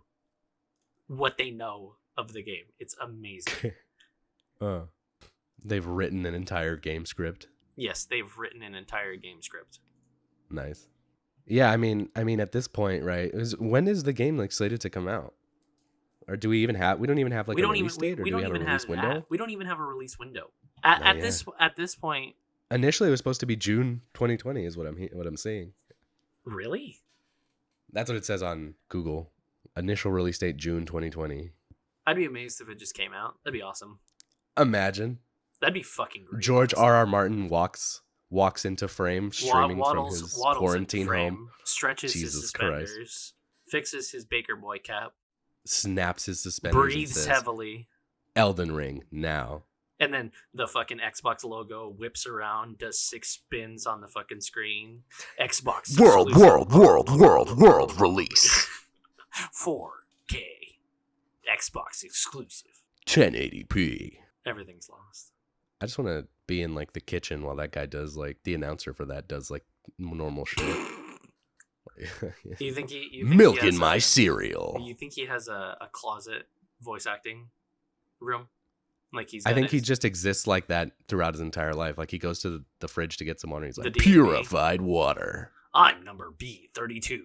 what they know of the game. It's amazing. They've written an entire game script. Yes, they've written an entire game script. Nice. Yeah, I mean, at this point, right? When is the game like slated to come out? Or do we even have? We don't even have like a release date, or do we have a release window? We don't even have a release window at this point. Initially, it was supposed to be June 2020, is what I'm seeing. Really? That's what it says on Google. Initial release date June 2020. I'd be amazed if it just came out. That'd be awesome. Imagine. That'd be fucking great. George R.R. Martin walks into frame, streaming from his quarantine home. Stretches his suspenders. Fixes his Baker Boy cap. Snaps his suspenders. Breathes heavily. Elden Ring now. And then the fucking Xbox logo whips around, does 6 spins on the fucking screen. Xbox world release. 4K. Xbox exclusive. 1080p. Everything's lost. I just want to be in like the kitchen while that guy does like the announcer for that does like normal shit. You think milk in my cereal? You think he has a closet voice acting room? Like I think he just exists like that throughout his entire life. Like he goes to the fridge to get some water. And he's like, purified water. I'm number B-32.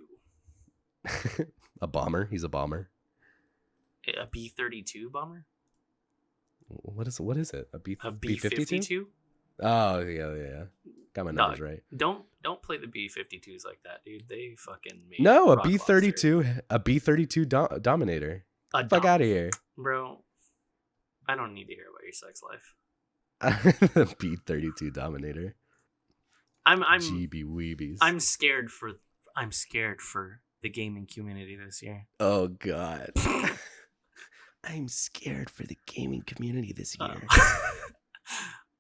A bomber. He's a bomber. A B-32 bomber. What is it? A B-52? Oh yeah. Got my numbers right. Don't play the B-52s like that, dude. They fucking made a B-32, a B-32 Dominator. Fuck out of here, bro. I don't need to hear about your sex life. The B-32 Dominator. I'm GB weebies. I'm scared for the gaming community this year. Oh god. I'm scared for the gaming community this year.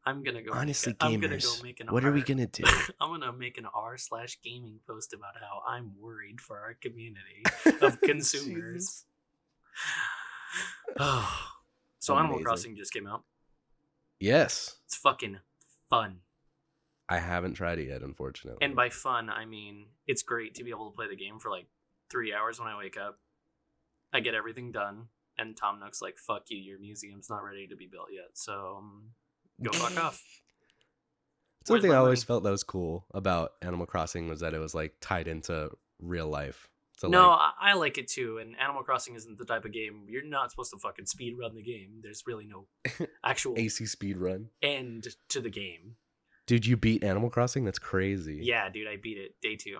I'm gonna go. Honestly, gamers, what are we gonna do? I'm gonna make an r/gaming post about how I'm worried for our community of consumers. So Animal Crossing just came out. Yes, it's fucking fun. I haven't tried it yet, unfortunately. And by fun, I mean it's great to be able to play the game for like 3 hours when I wake up. I get everything done, and Tom Nook's like, "Fuck you, your museum's not ready to be built yet." So. Go fuck off. Something I always felt that was cool about Animal Crossing was that it was like tied into real life. So I like it too. And Animal Crossing isn't the type of game you're not supposed to fucking speed run the game. There's really no actual AC speed run end to the game. Dude, you beat Animal Crossing? That's crazy. Yeah, dude, I beat it day 2.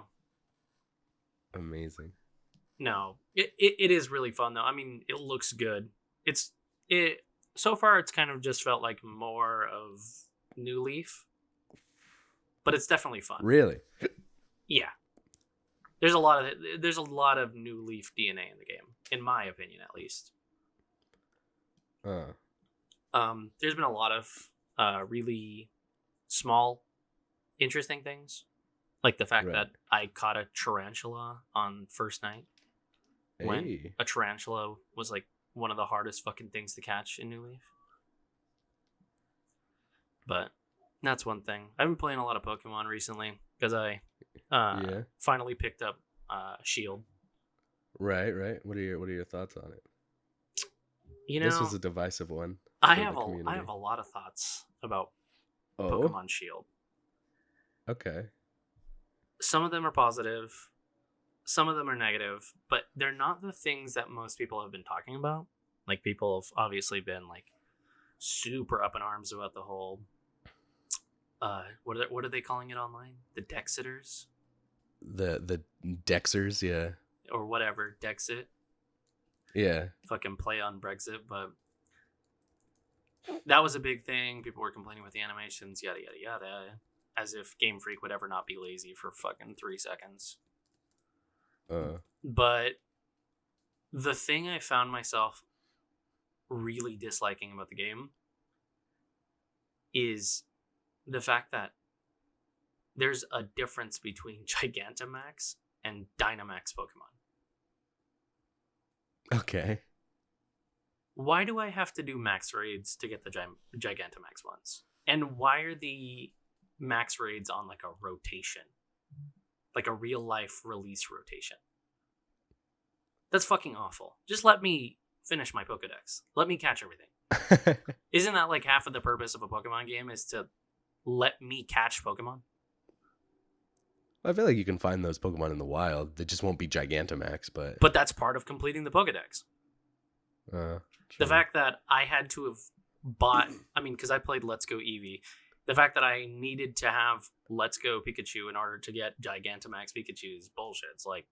Amazing. No, it is really fun though. I mean, it looks good. So far, it's kind of just felt like more of New Leaf, but it's definitely fun. Really? Yeah. There's a lot of New Leaf DNA in the game, in my opinion, at least. There's been a lot of really small, interesting things, like the fact that I caught a tarantula on first night. When a tarantula was like one of the hardest fucking things to catch in New Leaf. But that's one thing. I've been playing a lot of Pokemon recently because I finally picked up Shield. Right. What are your thoughts on it? You know, this was a divisive one. I have a lot of thoughts about Pokemon Shield. Okay. Some of them are positive. Some of them are negative, but they're not the things that most people have been talking about. Like, people have obviously been like super up in arms about the whole what are they calling it online? The Dexiters? The Dexers, yeah. Or whatever, Dexit. Yeah. Fucking play on Brexit, but that was a big thing. People were complaining with the animations, yada yada yada. As if Game Freak would ever not be lazy for fucking 3 seconds. But the thing I found myself really disliking about the game is the fact that there's a difference between Gigantamax and Dynamax Pokemon. Okay. Why do I have to do max raids to get the Gigantamax ones? And why are the max raids on like a rotation? Like a real life release rotation. That's fucking awful. Just let me finish my Pokedex. Let me catch everything. Isn't that like half of the purpose of a Pokemon game, is to let me catch Pokemon? I feel like you can find those Pokemon in the wild. They just won't be Gigantamax, but... But that's part of completing the Pokedex. The fact that I had to have bought... I mean, because I played Let's Go Eevee. The fact that I needed to have Let's Go Pikachu in order to get Gigantamax Pikachu is bullshit. It's like,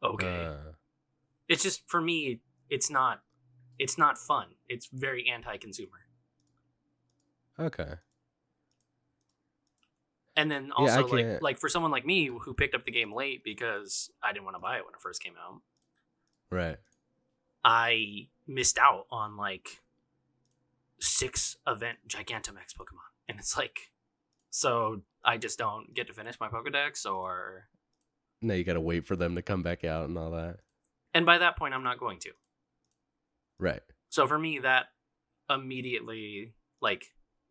okay. It's just, for me, it's not fun. It's very anti-consumer. Okay. And then also, like for someone like me who picked up the game late because I didn't want to buy it when it first came out. Right. I missed out on like 6 event Gigantamax Pokemon. And it's like, so I just don't get to finish my Pokedex, or... No, you gotta wait for them to come back out and all that. And by that point, I'm not going to. Right. So for me, that immediately, like,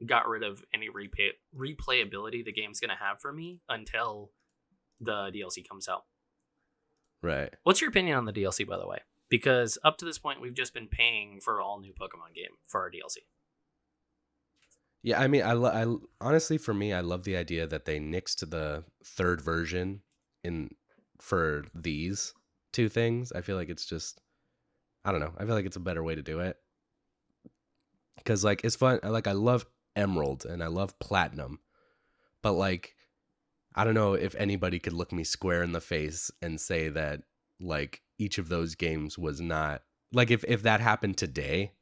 got rid of any replayability the game's gonna have for me until the DLC comes out. Right. What's your opinion on the DLC, by the way? Because up to this point, we've just been paying for all new Pokemon game for our DLC. Yeah, I mean, I honestly, for me, I love the idea that they nixed the third version for these 2 things. I feel like it's just, I don't know. I feel like it's a better way to do it. Because, like, it's fun. Like, I love Emerald and I love Platinum. But, like, I don't know if anybody could look me square in the face and say that, like, each of those games was not... Like, if that happened today,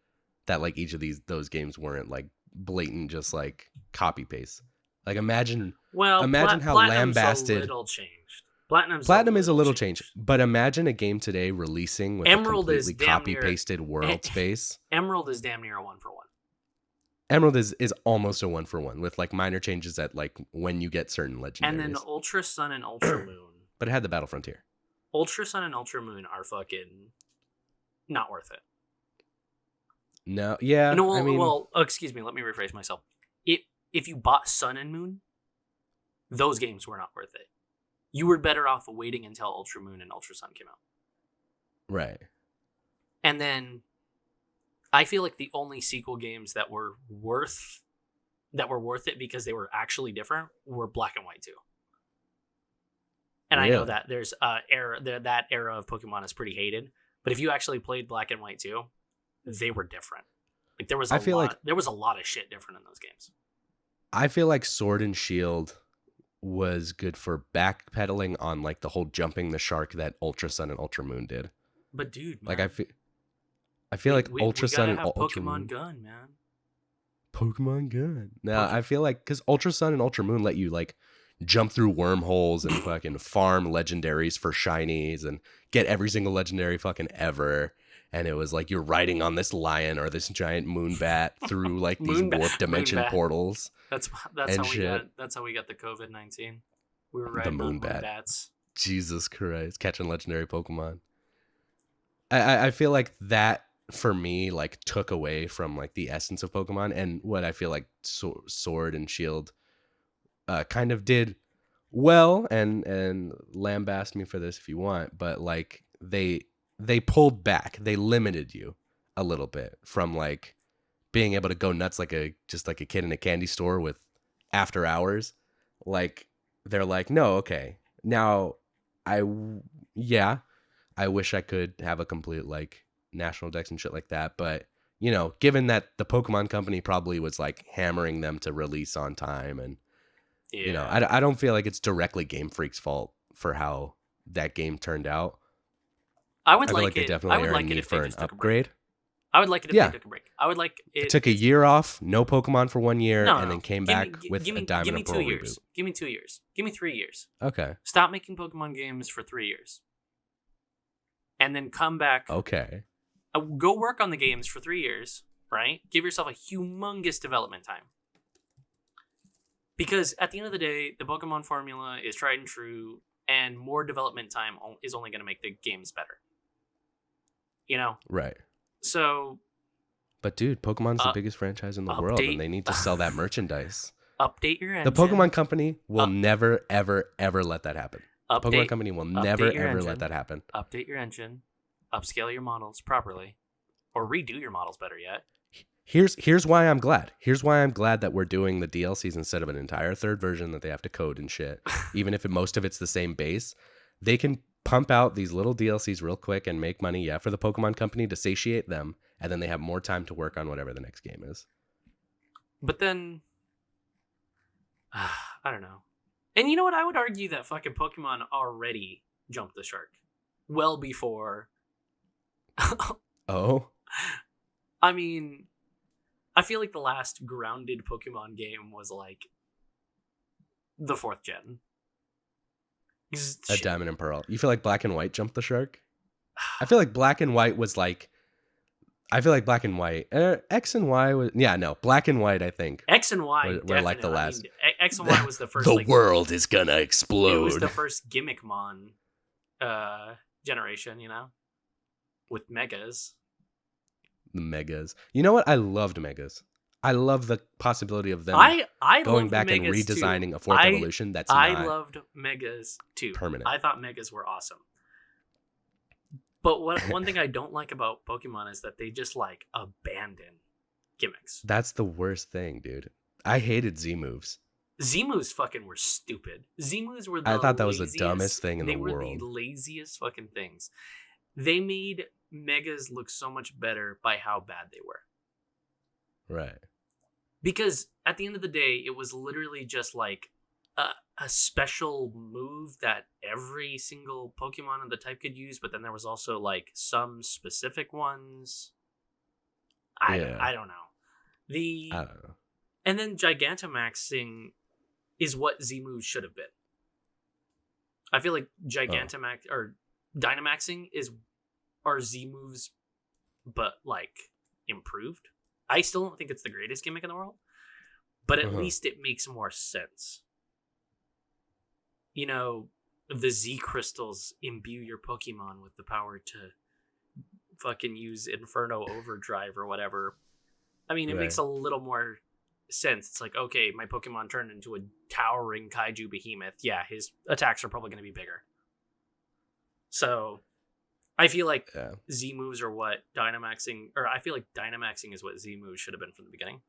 that, like, each of those games weren't, like, blatant, just, like, copy-paste. Like, imagine how lambasted... a little changed. Platinum is a little changed. But imagine a game today releasing with Emerald a completely copy-pasted world space. Emerald is damn near a 1-for-1. Emerald is almost a 1-for-1 with, like, minor changes at, like, when you get certain legendaries. And then Ultra Sun and Ultra Moon. But it had the Battle Frontier. Ultra Sun and Ultra Moon are fucking not worth it. No, yeah. Excuse me, let me rephrase myself. If you bought Sun and Moon, those games were not worth it. You were better off waiting until Ultra Moon and Ultra Sun came out. Right. And then I feel like the only sequel games that were worth it because they were actually different were Black and White 2. And really? I know that there's that era of Pokemon is pretty hated, but if you actually played Black and White 2, they were different. Like there was a lot of shit different in those games. I feel like Sword and Shield was good for backpedaling on like the whole jumping the shark that Ultra Sun and Ultra Moon did. But dude, man, like I feel like Ultra Sun and Ultra Pokemon Moon. Gun, man. Pokemon Gun. No, I feel like because Ultra Sun and Ultra Moon let you like jump through wormholes and fucking farm legendaries for shinies and get every single legendary fucking ever. And it was like you're riding on this lion or this giant moon bat through like these warp dimension portals. That's and how shit. we got the COVID-19. We were The riding moon on bat. bats. Jesus Christ, catching legendary Pokemon. I feel like that for me like took away from like the essence of Pokemon, and what I feel like Sword and Shield kind of did well, and lambast me for this if you want, but like they pulled back, they limited you a little bit from like being able to go nuts like a kid in a candy store with after hours. Like they're like, no, okay, now I wish I could have a complete like national dex and shit like that, but you know, given that the Pokemon company probably was like hammering them to release on time, and you know, I don't feel like it's directly Game Freak's fault for how that game turned out. I would feel like they it. definitely I would are like in it need if they for an just took a break. upgrade. I would like it if they took a break. I would like it. It took a year off, no Pokemon for 1 year, and then came back with a Diamond and Pearl reboot. Give me 2 years. Give me 3 years. Okay. Stop making Pokemon games for 3 years. And then come back. Okay. Go work on the games for 3 years, right? Give yourself a humongous development time. Because at the end of the day, the Pokemon formula is tried and true, and more development time is only going to make the games better. You know? Right. So... But dude, Pokemon's the biggest franchise in the world, and they need to sell that merchandise. Update your engine. The Pokemon company will never, ever, ever let that happen. The Pokemon company will never, ever let that happen. Update your engine. Upscale your models properly. Or redo your models, better yet. Here's why I'm glad. Here's why I'm glad that we're doing the DLCs instead of an entire third version that they have to code and shit. Even if most of it's the same base, they can pump out these little DLCs real quick and make money, for the Pokemon company to satiate them, and then they have more time to work on whatever the next game is. But then, I don't know. And you know what? I would argue that fucking Pokemon already jumped the shark. Well before. Oh? I mean, I feel like the last grounded Pokemon game was like the 4th gen. A Diamond and Pearl. You feel like Black and White jumped the shark? I feel like Black and White was like... I feel like Black and White... X and Y was... Yeah, no. Black and White, I think. X and Y were like the last... I mean, X and Y was the first... The world is gonna explode. It was the first Gimmickmon generation, you know? With Megas. The Megas. You know what? I loved Megas. I love the possibility of them going back and redesigning too. a 4th evolution that's I loved Megas too. Permanent. I thought Megas were awesome. But one thing I don't like about Pokemon is that they just like abandon gimmicks. That's the worst thing, dude. I hated Z moves. Z moves fucking were stupid. Z moves were I thought that was the dumbest thing in the world. They were the laziest fucking things. They made Megas look so much better by how bad they were. Right. Because at the end of the day, it was literally just like a special move that every single Pokemon of the type could use, but then there was also like some specific ones. I don't know. I don't know. And then Gigantamaxing is what Z moves should have been. I feel like Gigantamax or Dynamaxing are Z moves, but like improved. I still don't think it's the greatest gimmick in the world, but at least it makes more sense. You know, the Z crystals imbue your Pokemon with the power to fucking use Inferno Overdrive or whatever. I mean, it makes a little more sense. It's like, okay, my Pokemon turned into a towering kaiju behemoth. Yeah, his attacks are probably going to be bigger. So I feel like Z moves are what Dynamaxing, or I feel like Dynamaxing is what Z moves should have been from the beginning.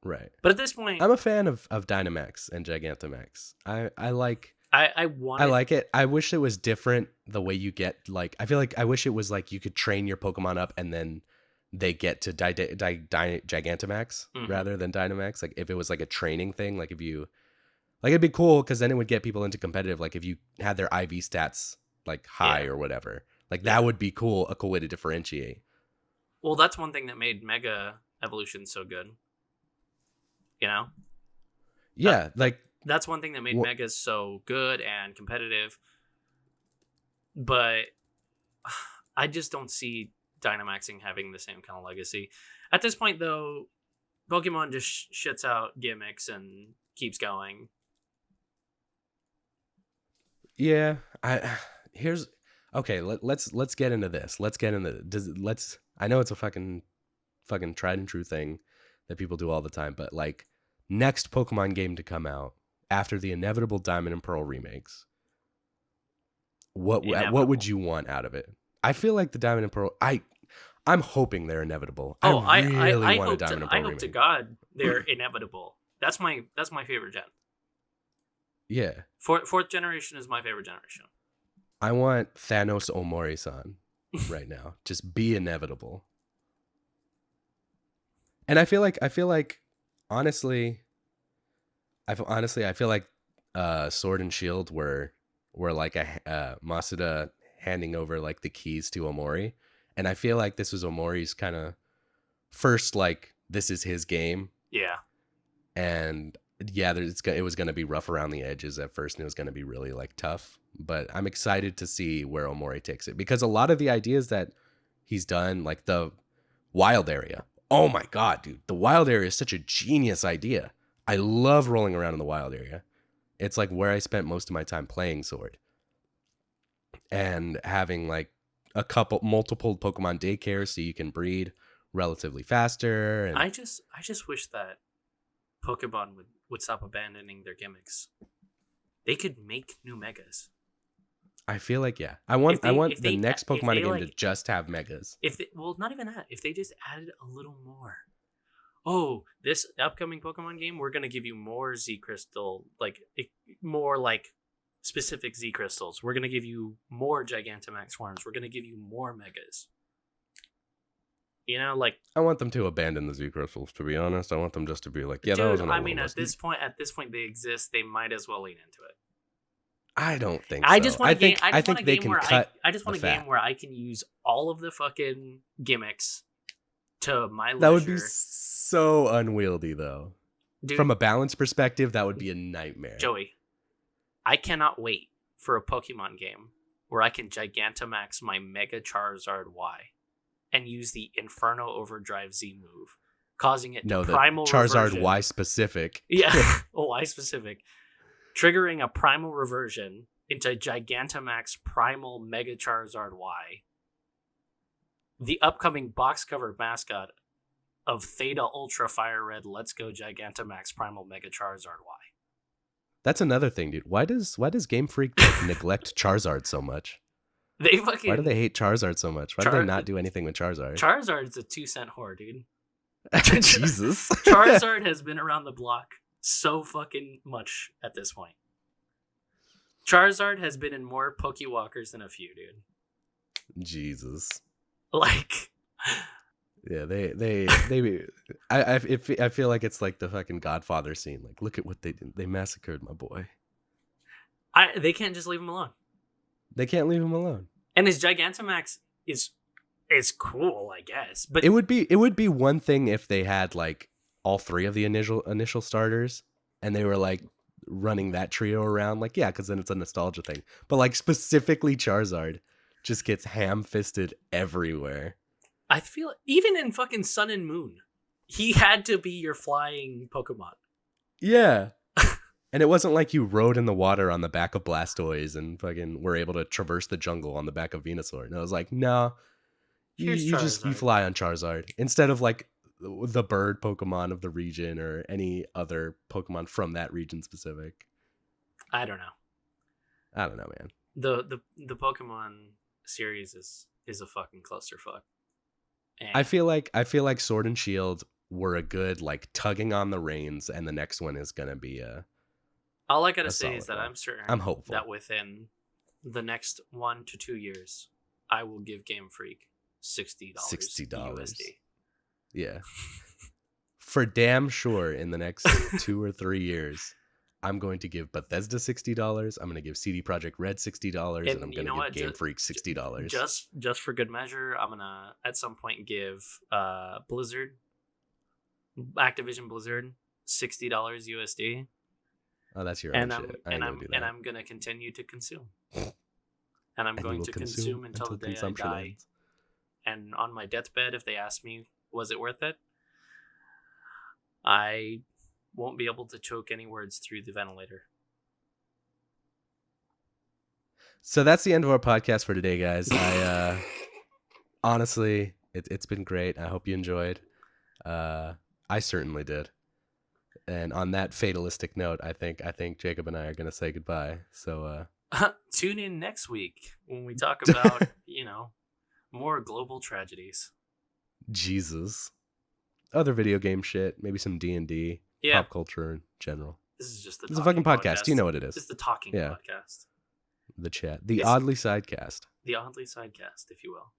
Right. But at this point, I'm a fan of Dynamax and Gigantamax. I like it. I wish it was different the way you get, like, I feel like I wish it was like you could train your Pokemon up and then they get to Gigantamax rather than Dynamax. Like if it was like a training thing, like if you, like it'd be cool because then it would get people into competitive. Like if you had their IV stats like high or whatever, like that would be cool. A cool way to differentiate. Well, that's one thing that made Mega Evolution so good. You know? Yeah, like That's one thing that made Megas so good and competitive. But I just don't see Dynamaxing having the same kind of legacy. At this point, though, Pokemon just shits out gimmicks and keeps going. Yeah, let's get into this. I know it's a fucking tried and true thing that people do all the time, but like next Pokemon game to come out after the inevitable Diamond and Pearl remakes, what would you want out of it? I feel like the Diamond and Pearl. I'm hoping they're inevitable. I really want a Diamond and Pearl remake. I hope to God they're inevitable. That's my favorite gen. Yeah. Fourth generation is my favorite generation. I want Thanos Omori-san right now. Just be inevitable. And I feel like honestly I feel like Sword and Shield were like a Masuda handing over like the keys to Omori, and I feel like this was Omori's kind of first, like, this is his game. Yeah. And yeah, it was going to be rough around the edges at first, and it was going to be really like tough, but I'm excited to see where Omori takes it, because a lot of the ideas that he's done, like the wild area, oh my god, dude, the wild area is such a genius idea. I love rolling around in the wild area. It's like where I spent most of my time playing Sword, and having like multiple Pokemon daycare so you can breed relatively faster. And I just wish that Pokemon would stop abandoning their gimmicks. They could make new megas. I feel like, yeah, I want the next Pokemon game to just have megas. Not even that. If they just added a little more. Oh, this upcoming Pokemon game, we're gonna give you more Z Crystal, more like specific Z Crystals. We're gonna give you more Gigantamax forms. We're gonna give you more megas. You know, like, I want them to abandon the Z Crystals, to be honest. I want them just to be like, yeah, dude, that wasn't. I mean, at this point they exist. They might as well lean into it. I don't think. I so. just want a game. I just want a game where I just want a game where I can use all of the fucking gimmicks to my leisure. That would be so unwieldy, though. Dude, from a balance perspective, that would be a nightmare. Joey, I cannot wait for a Pokemon game where I can Gigantamax my Mega Charizard Y and use the Inferno Overdrive Z move, causing it to primal Charizard reversion. Y specific. Yeah, Y specific. Triggering a primal reversion into Gigantamax Primal Mega Charizard Y. The upcoming box cover mascot of Theta Ultra Fire Red Let's Go Gigantamax Primal Mega Charizard Y. That's another thing, dude. Why does Game Freak neglect Charizard so much? Why do they hate Charizard so much? Why do they not do anything with Charizard? Charizard's a 2-cent whore, dude. Jesus. Charizard has been around the block so fucking much at this point. Charizard has been in more Pokewalkers than a few, dude. Jesus. Like, yeah, I feel like it's like the fucking Godfather scene. Like, look at what they did. They massacred my boy. They can't just leave him alone. They can't leave him alone. And his Gigantamax is cool, I guess. But it would be one thing if they had like all three of the initial starters, and they were like running that trio around. Like, yeah, because then it's a nostalgia thing. But like specifically Charizard just gets ham-fisted everywhere. I feel even in fucking Sun and Moon, he had to be your flying Pokemon. Yeah. And it wasn't like you rode in the water on the back of Blastoise and fucking were able to traverse the jungle on the back of Venusaur. And I was like, no, you fly on Charizard instead of like the bird Pokemon of the region or any other Pokemon from that region specific. I don't know, man. The Pokemon series is a fucking clusterfuck. And I feel like Sword and Shield were a good like tugging on the reins, and the next one is gonna be all I gotta say is that I'm hopeful that I'm within the next 1 to 2 years, I will give Game Freak $60 USD. Yeah. For damn sure, in the next 2 or 3 years, I'm going to give Bethesda $60. I'm going to give CD Projekt Red $60, and I'm going to give Game Freak $60. Just for good measure, I'm gonna at some point give Activision Blizzard $60 USD. Oh, that's your and own shit. I ain't gonna do and that. I'm gonna continue to consume, and I'm And you going will to consume until the day I consumption die. ends. And on my deathbed, if they ask me, was it worth it? I won't be able to choke any words through the ventilator. So that's the end of our podcast for today, guys. I honestly, it's been great. I hope you enjoyed. I certainly did. And on that fatalistic note, I think Jacob and I are gonna say goodbye. So Tune in next week when we talk about, more global tragedies. Jesus, other video game shit, maybe some D&D, Yeah, pop culture in general. this is just the It's a fucking talking podcast. You know what it is. It's the talking Yeah. podcast. The chat, the It's- oddly sidecast. The Oddly Sidecast, if you will.